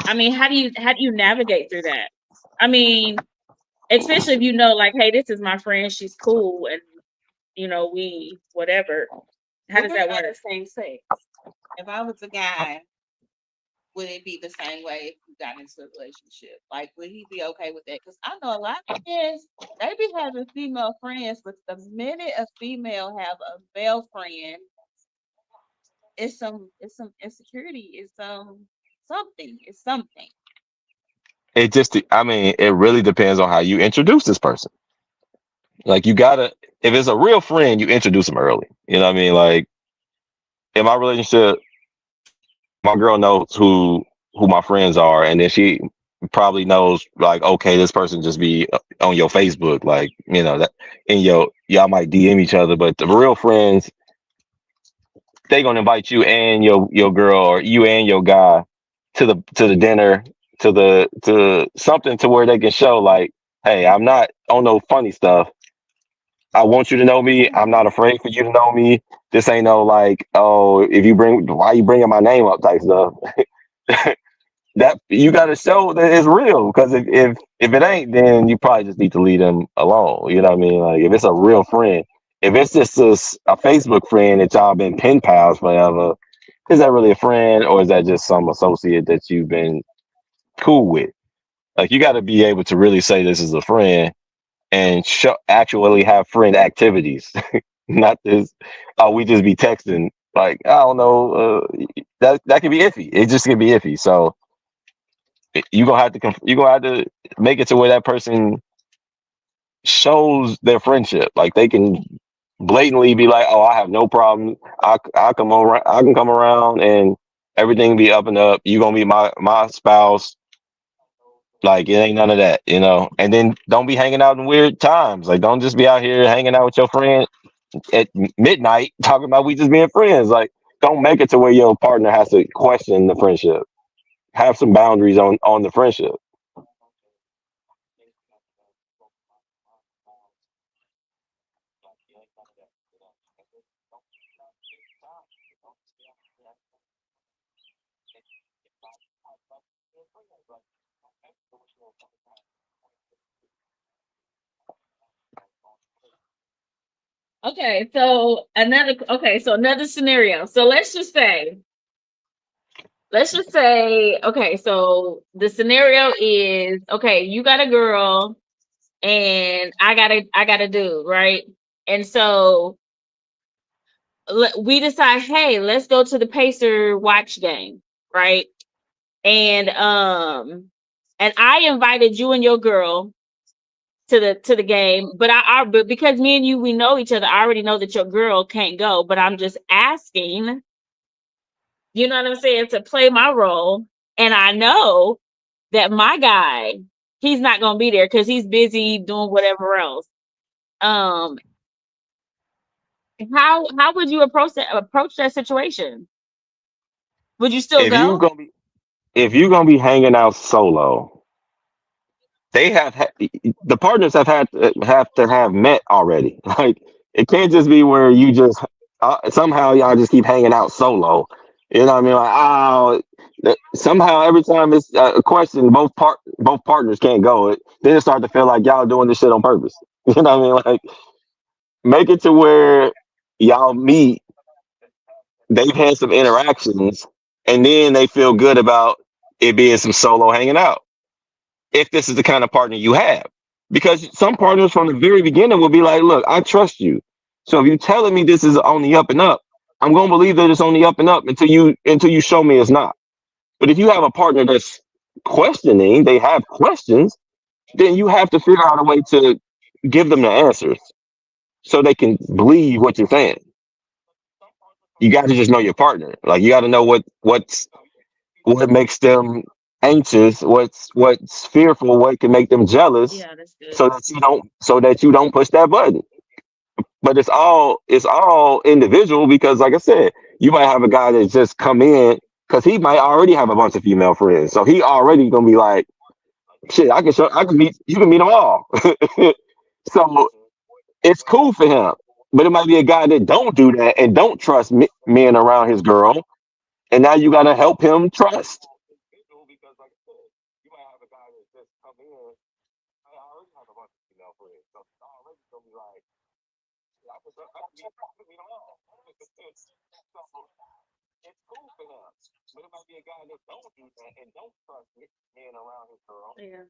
I mean, how do you navigate through that? I mean, especially if you know, like, hey, this is my friend, she's cool, and we whatever. How does that work? Same sex. If I was a guy, would it be the same way if you got into a relationship? Like, would he be okay with that? Because I know a lot of kids, they be having female friends, but the minute a female have a male friend, it's some insecurity, it's something. It just, I mean, it really depends on how you introduce this person. Like, you gotta, if it's a real friend, you introduce them early. You know what I mean? Like, in my relationship, my girl knows who my friends are, and then she probably knows, like, okay, this person just be on your Facebook, like, that, and y'all might DM each other, but the real friends, they gonna invite you and your girl, or you and your guy, to the dinner, to something, to where they can show, like, hey, I'm not on no funny stuff. I want you to know me. I'm not afraid for you to know me. This ain't no, like, oh, why you bringing my name up type stuff. That you got to show that it's real, because if it ain't, then you probably just need to leave them alone. You know what I mean? Like, if it's a real friend, if it's just a Facebook friend that y'all been pen pals forever, is that really a friend, or is that just some associate that you've been cool with? Like, you got to be able to really say this is a friend, and actually have friend activities, not this. Oh, we just be texting. Like, I don't know. That can be iffy. It just can be iffy. So you gonna have to make it to where that person shows their friendship. Like, they can blatantly be like, "Oh, I have no problem. I come over. I can come around, and everything be up and up. You gonna be my spouse. Like, it ain't none of that, And then don't be hanging out in weird times. Like, don't just be out here hanging out with your friend at midnight talking about we just being friends. Like, don't make it to where your partner has to question the friendship. Have some boundaries on the friendship. Okay, so another scenario. So let's just say, okay, so the scenario is, okay, you got a girl and I got a dude, right? And so we decide, hey, let's go to the Pacer watch game, right? And and I invited you and your girl to the game, but because me and you, we know each other, I already know that your girl can't go, but I'm just asking, you know what I'm saying, to play my role. And I know that my guy, he's not gonna be there because he's busy doing whatever else. Um, how would you approach that situation? Would you still If you go? gonna be if you're gonna be hanging out solo, they the partners have to have met already. Like, it can't just be where you just somehow y'all just keep hanging out solo. You know what I mean? Like, oh, somehow every time it's a question, both partners can't go. Then it start to feel like y'all doing this shit on purpose. You know what I mean? Like, make it to where y'all meet, they've had some interactions, and then they feel good about it being some solo hanging out, if this is the kind of partner you have. Because some partners from the very beginning will be like, look, I trust you. So if you're telling me this is on the up and up, I'm gonna believe that it's on the up and up until you show me it's not. But if you have a partner that's questioning, they have questions, then you have to figure out a way to give them the answers so they can believe what you're saying. You got to just know your partner. Like, you got to know what makes them anxious, what's fearful, what can make them jealous, Yeah, that's good. so that you don't push that button. But it's all individual, because, like I said, you might have a guy that just come in. because he might already have a bunch of female friends, so he already gonna be like, shit, I can meet, you can meet them all. So it's cool for him. But it might be a guy that don't do that and don't trust men around his girl, and now you gotta help him trust. Yeah.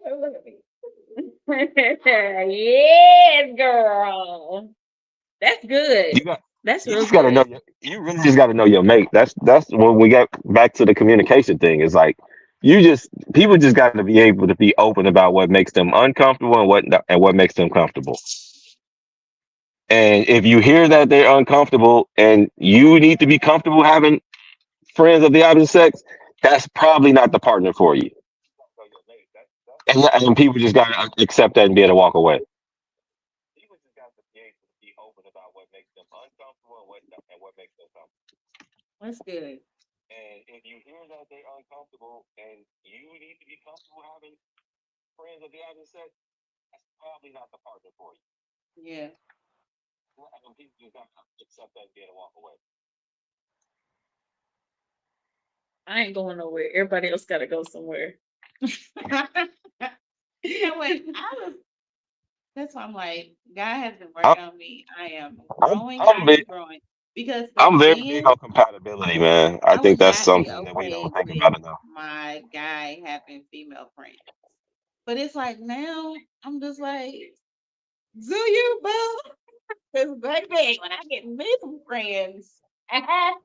Look at me. Yes, girl. That's good. You got That's you real just gotta know good. you really just gotta know your mate. That's when we get back to the communication thing. It's like you just people just gotta be able to be open about what makes them uncomfortable and what makes them comfortable. And if you hear that they're uncomfortable and you need to be comfortable having friends of the opposite sex, that's probably not the partner for you. And people just gotta accept that and be able to walk away. That's good. Yeah. I ain't going nowhere. Everybody else gotta go somewhere. You know what? That's why I'm like, God has been I'm working on me. I am I'm growing. I'm I big am growing. Because back I'm very big then, on compatibility, man. I I think would that's not be something that we okay don't think with about enough. my guy having female friends. But it's like now I'm just like, do you, boo? Because baby, when I get me some friends,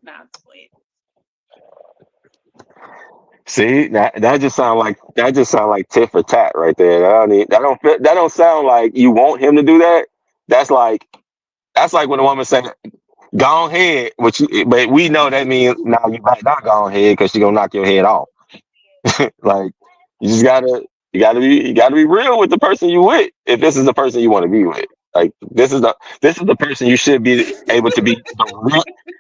not split. See, that just sound like tit for tat right there. That don't sound like you want him to do that. That's like that's like when a woman say, "Go ahead," but we know that means now you might not go ahead because she gonna knock your head off. Like you just you gotta be real with the person you with. If this is the person you want to be with, like this is the person you should be able to be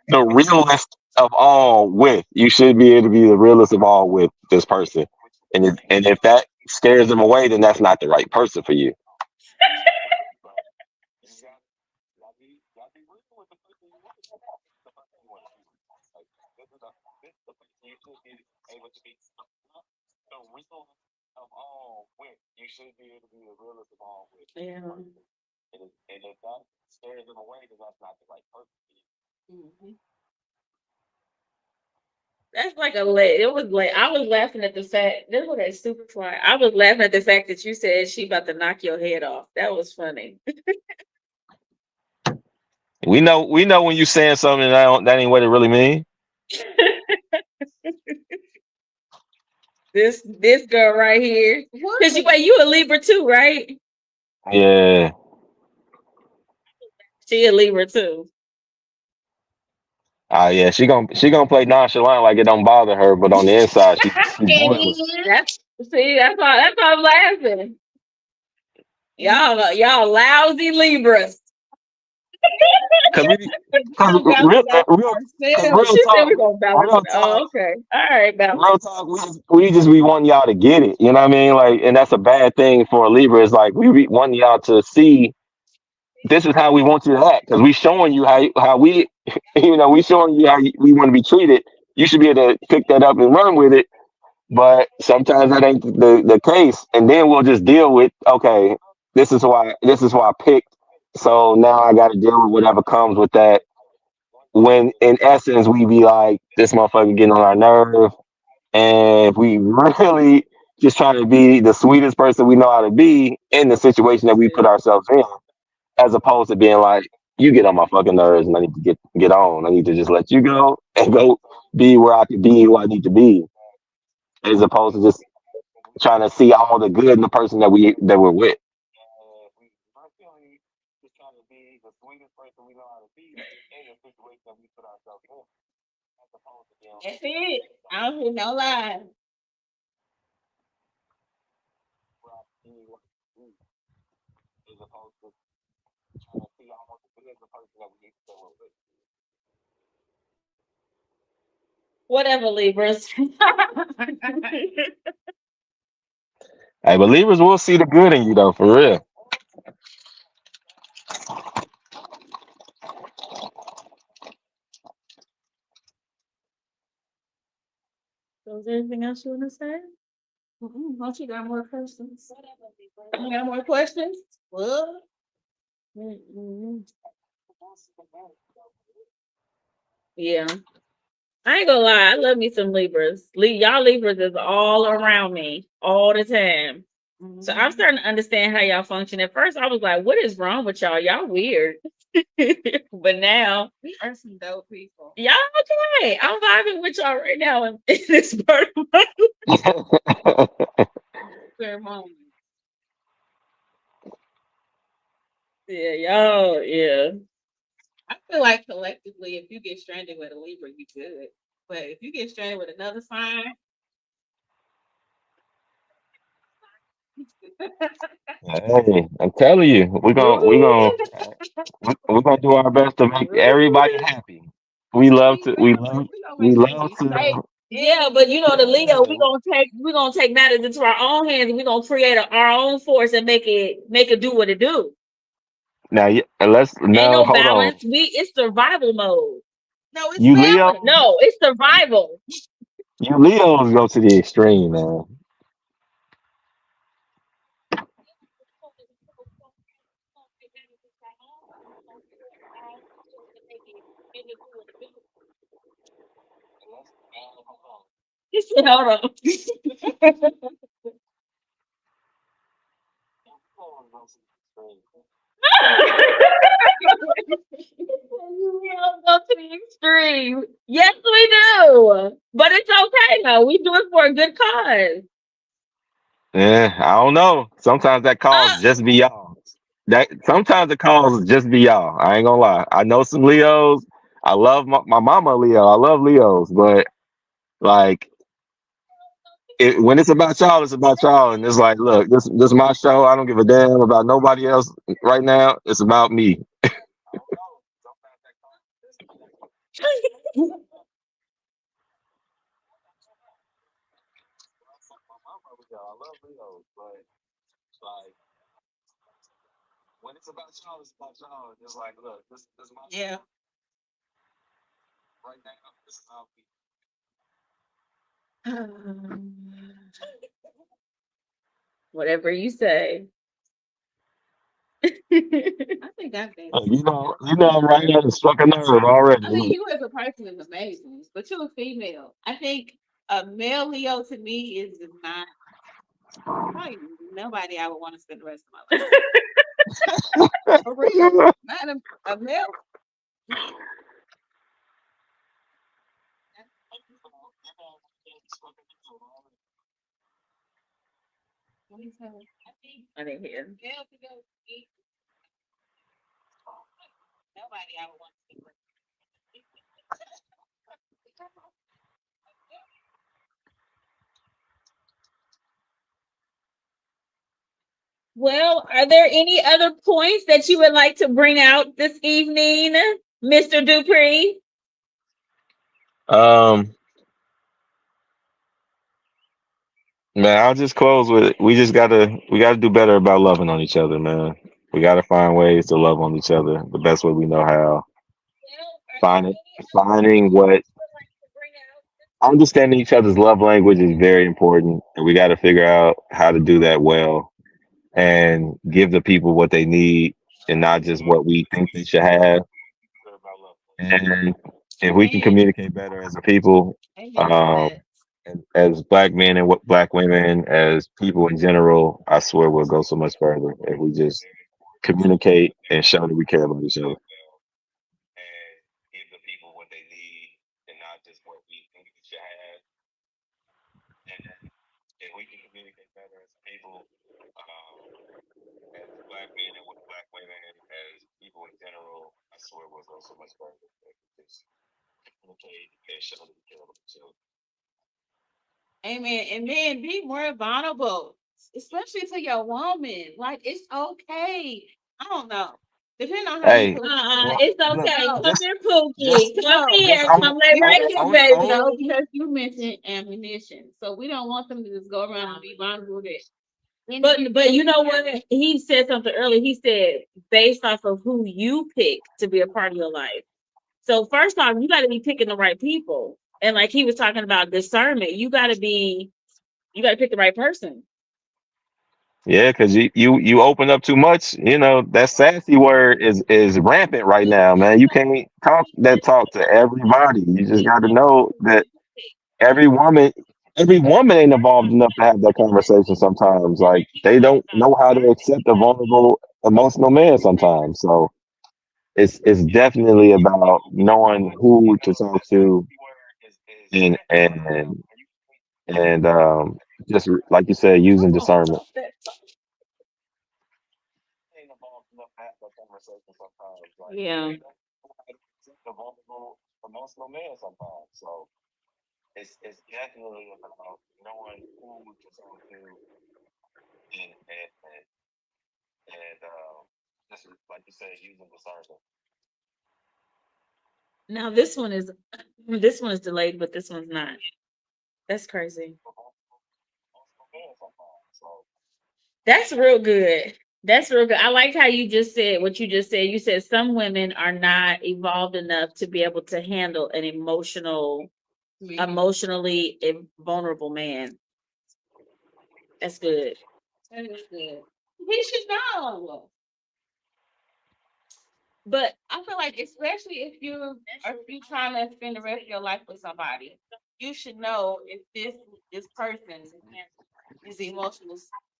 the realest of all with. You should be able to be the realest of all with this person. And if that scares them away, then that's not the right person for you. Yeah. Mhm. That's like it was like I was laughing at the fact this was that super fly. I was laughing at the fact that you said she about to knock your head off. That was funny. We know when you saying something that ain't what it really mean. This girl right here. Cause What? you a Libra too, right? Yeah. She a Libra too. Yeah, she gonna play nonchalant like it don't bother her, but on the inside she's boiling. That's see, that's why I'm laughing. Y'all lousy Libras. Cause we, We cause gonna balance real, it out real, cause ourselves. real She said talk, we're gonna balance real it. talk, Oh, okay. All right, balance. real talk. We just be wanting y'all to get it. You know what I mean? Like, and that's a bad thing for a Libra. It's like we be wanting y'all to see this is how we want you to act. Cause we showing you how we, we showing you we want to be treated. You should be able to pick that up and run with it. But sometimes that ain't the case, and then we'll just deal with okay. This is why I picked. So now I got to deal with whatever comes with that when in essence we be like this motherfucker getting on our nerve and if we really just trying to be the sweetest person we know how to be in the situation that we put ourselves in as opposed to being like you get on my fucking nerves and I need to get on, I need to just let you go and go be where I can be who I need to be as opposed to just trying to see all the good in the person that we're with. That's it. I don't hear no lie. Whatever, Libras. Hey, believers will see the good in you though, for real. So is there anything else you want to say? Don't you got more questions? You got more questions? What? Mm-mm. Yeah. I ain't gonna lie, I love me some Libras. Y'all Libras is all around me all the time. So I'm starting to understand how y'all function. At first, I was like, "What is wrong with y'all? Y'all weird." But now, Are some dope people. y'all okay. I'm vibing with y'all right now in this part of my Fair moment. yeah, y'all, yeah. I feel like collectively, if you get stranded with a Libra, you good. But if you get stranded with another sign, Hey, I'm telling you, we're gonna do our best to make everybody happy. We love to we love we gonna we make sure love you to safe. Yeah, but you know the Leo, we gonna take matters into our own hands, and we gonna create our own force and make it do what it do. now. Let's Ain't no no hold on. balance. It's survival mode. No, it's You Leo, balance. No, it's survival. you Leos go to the extreme, man. He said, "Hold on." We all go to the extreme. Yes, we do. But it's okay though. We do it for a good cause. I don't know. Sometimes that Uh, calls just be y'all. That sometimes the calls just be y'all. I ain't gonna lie. I know some Leos. I love my mama a Leo. I love Leos, but like when it's about y'all, it's about y'all. And it's like, look, this is my show. I don't give a damn about nobody else right now. It's about me. Yeah. Whatever you say. I think I've been. I'm right now and struck a nerve already. I mean, you as a person is amazing, but you're a female. I think a male Leo to me is not probably nobody I would want to spend the rest of my life with. For real. Not a male. What do you say? I think I didn't hear. male Leo is nobody I would want to spend the rest Well, are there any other points that you would like to bring out this evening, Mr. Dupree? Um, Man, I'll just close with it. We gotta do better about loving on each other, man. We gotta find ways to love on each other the best way we know how. Well, are there Finding any other finding points that what you would like to bring out? understanding each other's love language is very important, and we got to figure out how to do that well and give the people what they need and not just what we think they should have. And if we can Amen. communicate better as a people, Amen to um, that. as black men and black women, as people in general, I swear we'll go so much further if we just communicate and show that we care about each other. Amen. And men, be more vulnerable. especially to your woman. Like it's okay. I don't know. Depending on how you Hey, feel. well, It's okay. No, Come just here, Pookie. just Come just here. on Come lay on right here, on baby. no, on because you mentioned ammunition, so we don't want them to just go around and be vulnerable. But you know what? He said something earlier. He said based off of who you pick to be a part of your life. So first off, you got to be picking the right people. And like he was talking about discernment, you got to pick the right person. Yeah, because you open up too much. That sassy word is rampant right now, man. You can't talk to everybody. You just got to know that every woman every woman ain't evolved enough to have that conversation sometimes. Like they don't know how to accept a vulnerable, emotional man sometimes. So it's definitely about knowing who to talk to and and just like you said, using discernment. Yeah. Now this one is delayed, but this one's not. That's crazy. That's real good. That's real good. I like how you just said what you just said. You said some women are not evolved enough to be able to handle an emotionally vulnerable man. That's good. That is good. He should know. But I feel like, especially if you trying to spend the rest of your life with somebody, you should know if this person is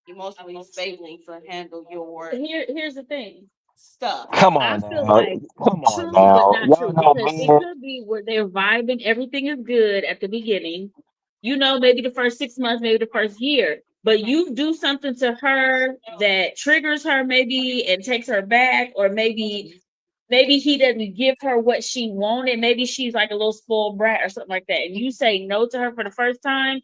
emotionally stable to handle your Here's the thing. stuff. Come I on feel now, like come on true, but now. not Y'all true know because it men. could be where they're vibing, everything is good at the beginning. Maybe the first 6 months, maybe the first year, but you do something to her that triggers her, maybe and takes her back, or maybe he doesn't give her what she wanted. Maybe she's like a little spoiled brat or something like that, and you say no to her for the first time,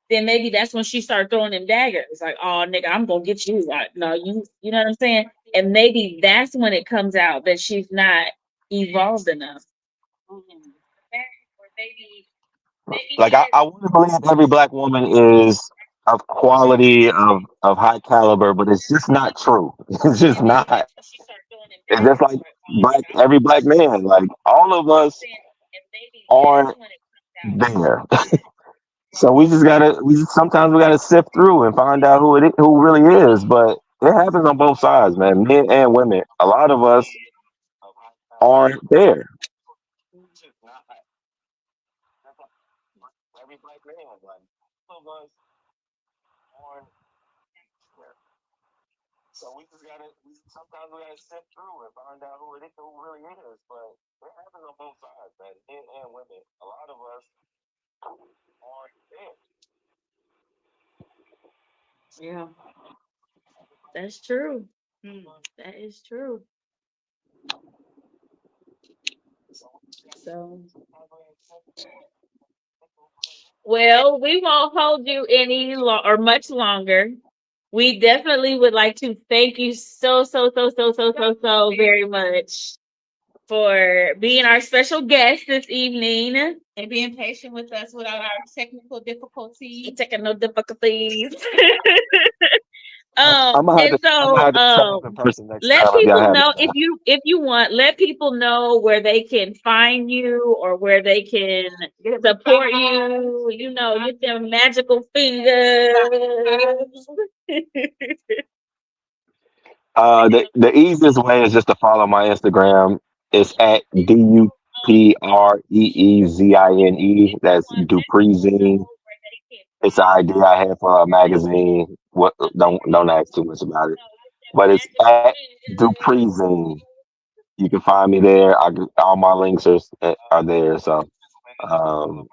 then maybe that's when she started throwing them daggers. It's like, oh nigga, I'm gonna get you. Like, no, you know what I'm saying? And maybe that's when it comes out that she's not evolved enough. Or maybe Like he I doesn't. want to believe every black woman is of quality, of high caliber, but it's just not true. It's just And maybe not. that's when she started throwing them It's just daggers. like Like, oh nigga, I'm every gonna black get you. man. Like all of You know what I'm us saying? And maybe that's aren't when it comes out that there. she's not So we just gotta sometimes we gotta sift through and find out who really is. But it happens on both sides, man, men and women. A lot of us aren't there. Yeah, that's true. That is true. So, well, we won't hold you or much longer. We definitely would like to thank you so very much for being our special guest this evening. And being patient with us without our technical difficulties. Technical difficulties. I'm gonna have And to I'm gonna so have to show up in person next let time if y'all people have it. know if you want, let people know where they can find you or where they can support you, get them magical fingers. The easiest way is just to follow my Instagram. It's at DUPREEZINE. That's Dupreezine. It's an idea I had for a magazine. What don't ask too much about it. But it's at Dupreezine. You can find me there. All my links are there. So I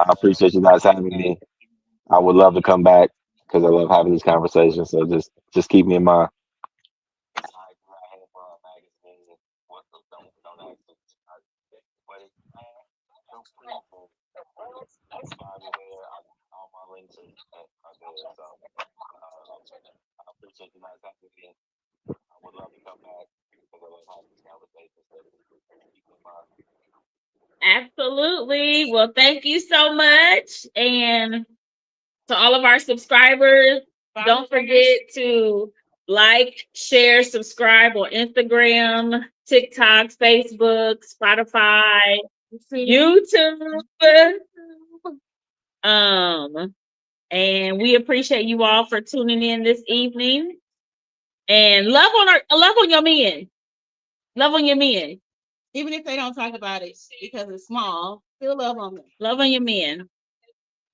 appreciate you guys having me. I would love to come back because I love having these conversations. So just keep me in mind. I appreciate you guys having me. I would love to come back because I love having these conversations. So keep in mind. Absolutely. Well, thank you so much. And to all of our subscribers, don't forget to like, share, subscribe on Instagram, TikTok, Facebook, Spotify, YouTube. And we appreciate you all for tuning in this evening. And love on your men. Love on your men. Even if they don't talk about it because it's small, still love on them. Love on your men.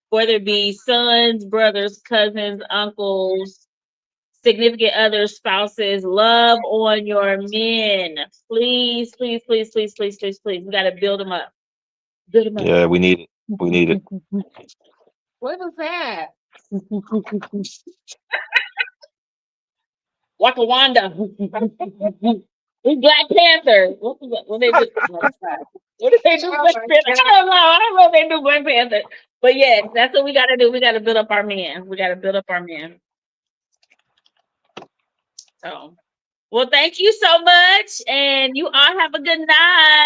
Whether it be sons, brothers, cousins, uncles, significant others, spouses, love on your men. Please, please, please, please, please, please, please. We got to build them up. Build them up. Yeah, we need it. We need it. What was that? Wakawanda. We Black Panther. What they do? What did they do? Black Panther? I don't know. I don't know if they do Black Panther. But yeah, that's what we got to do. We got to build up our men. We got to build up our men. So, well, thank you so much. And you all have a good night.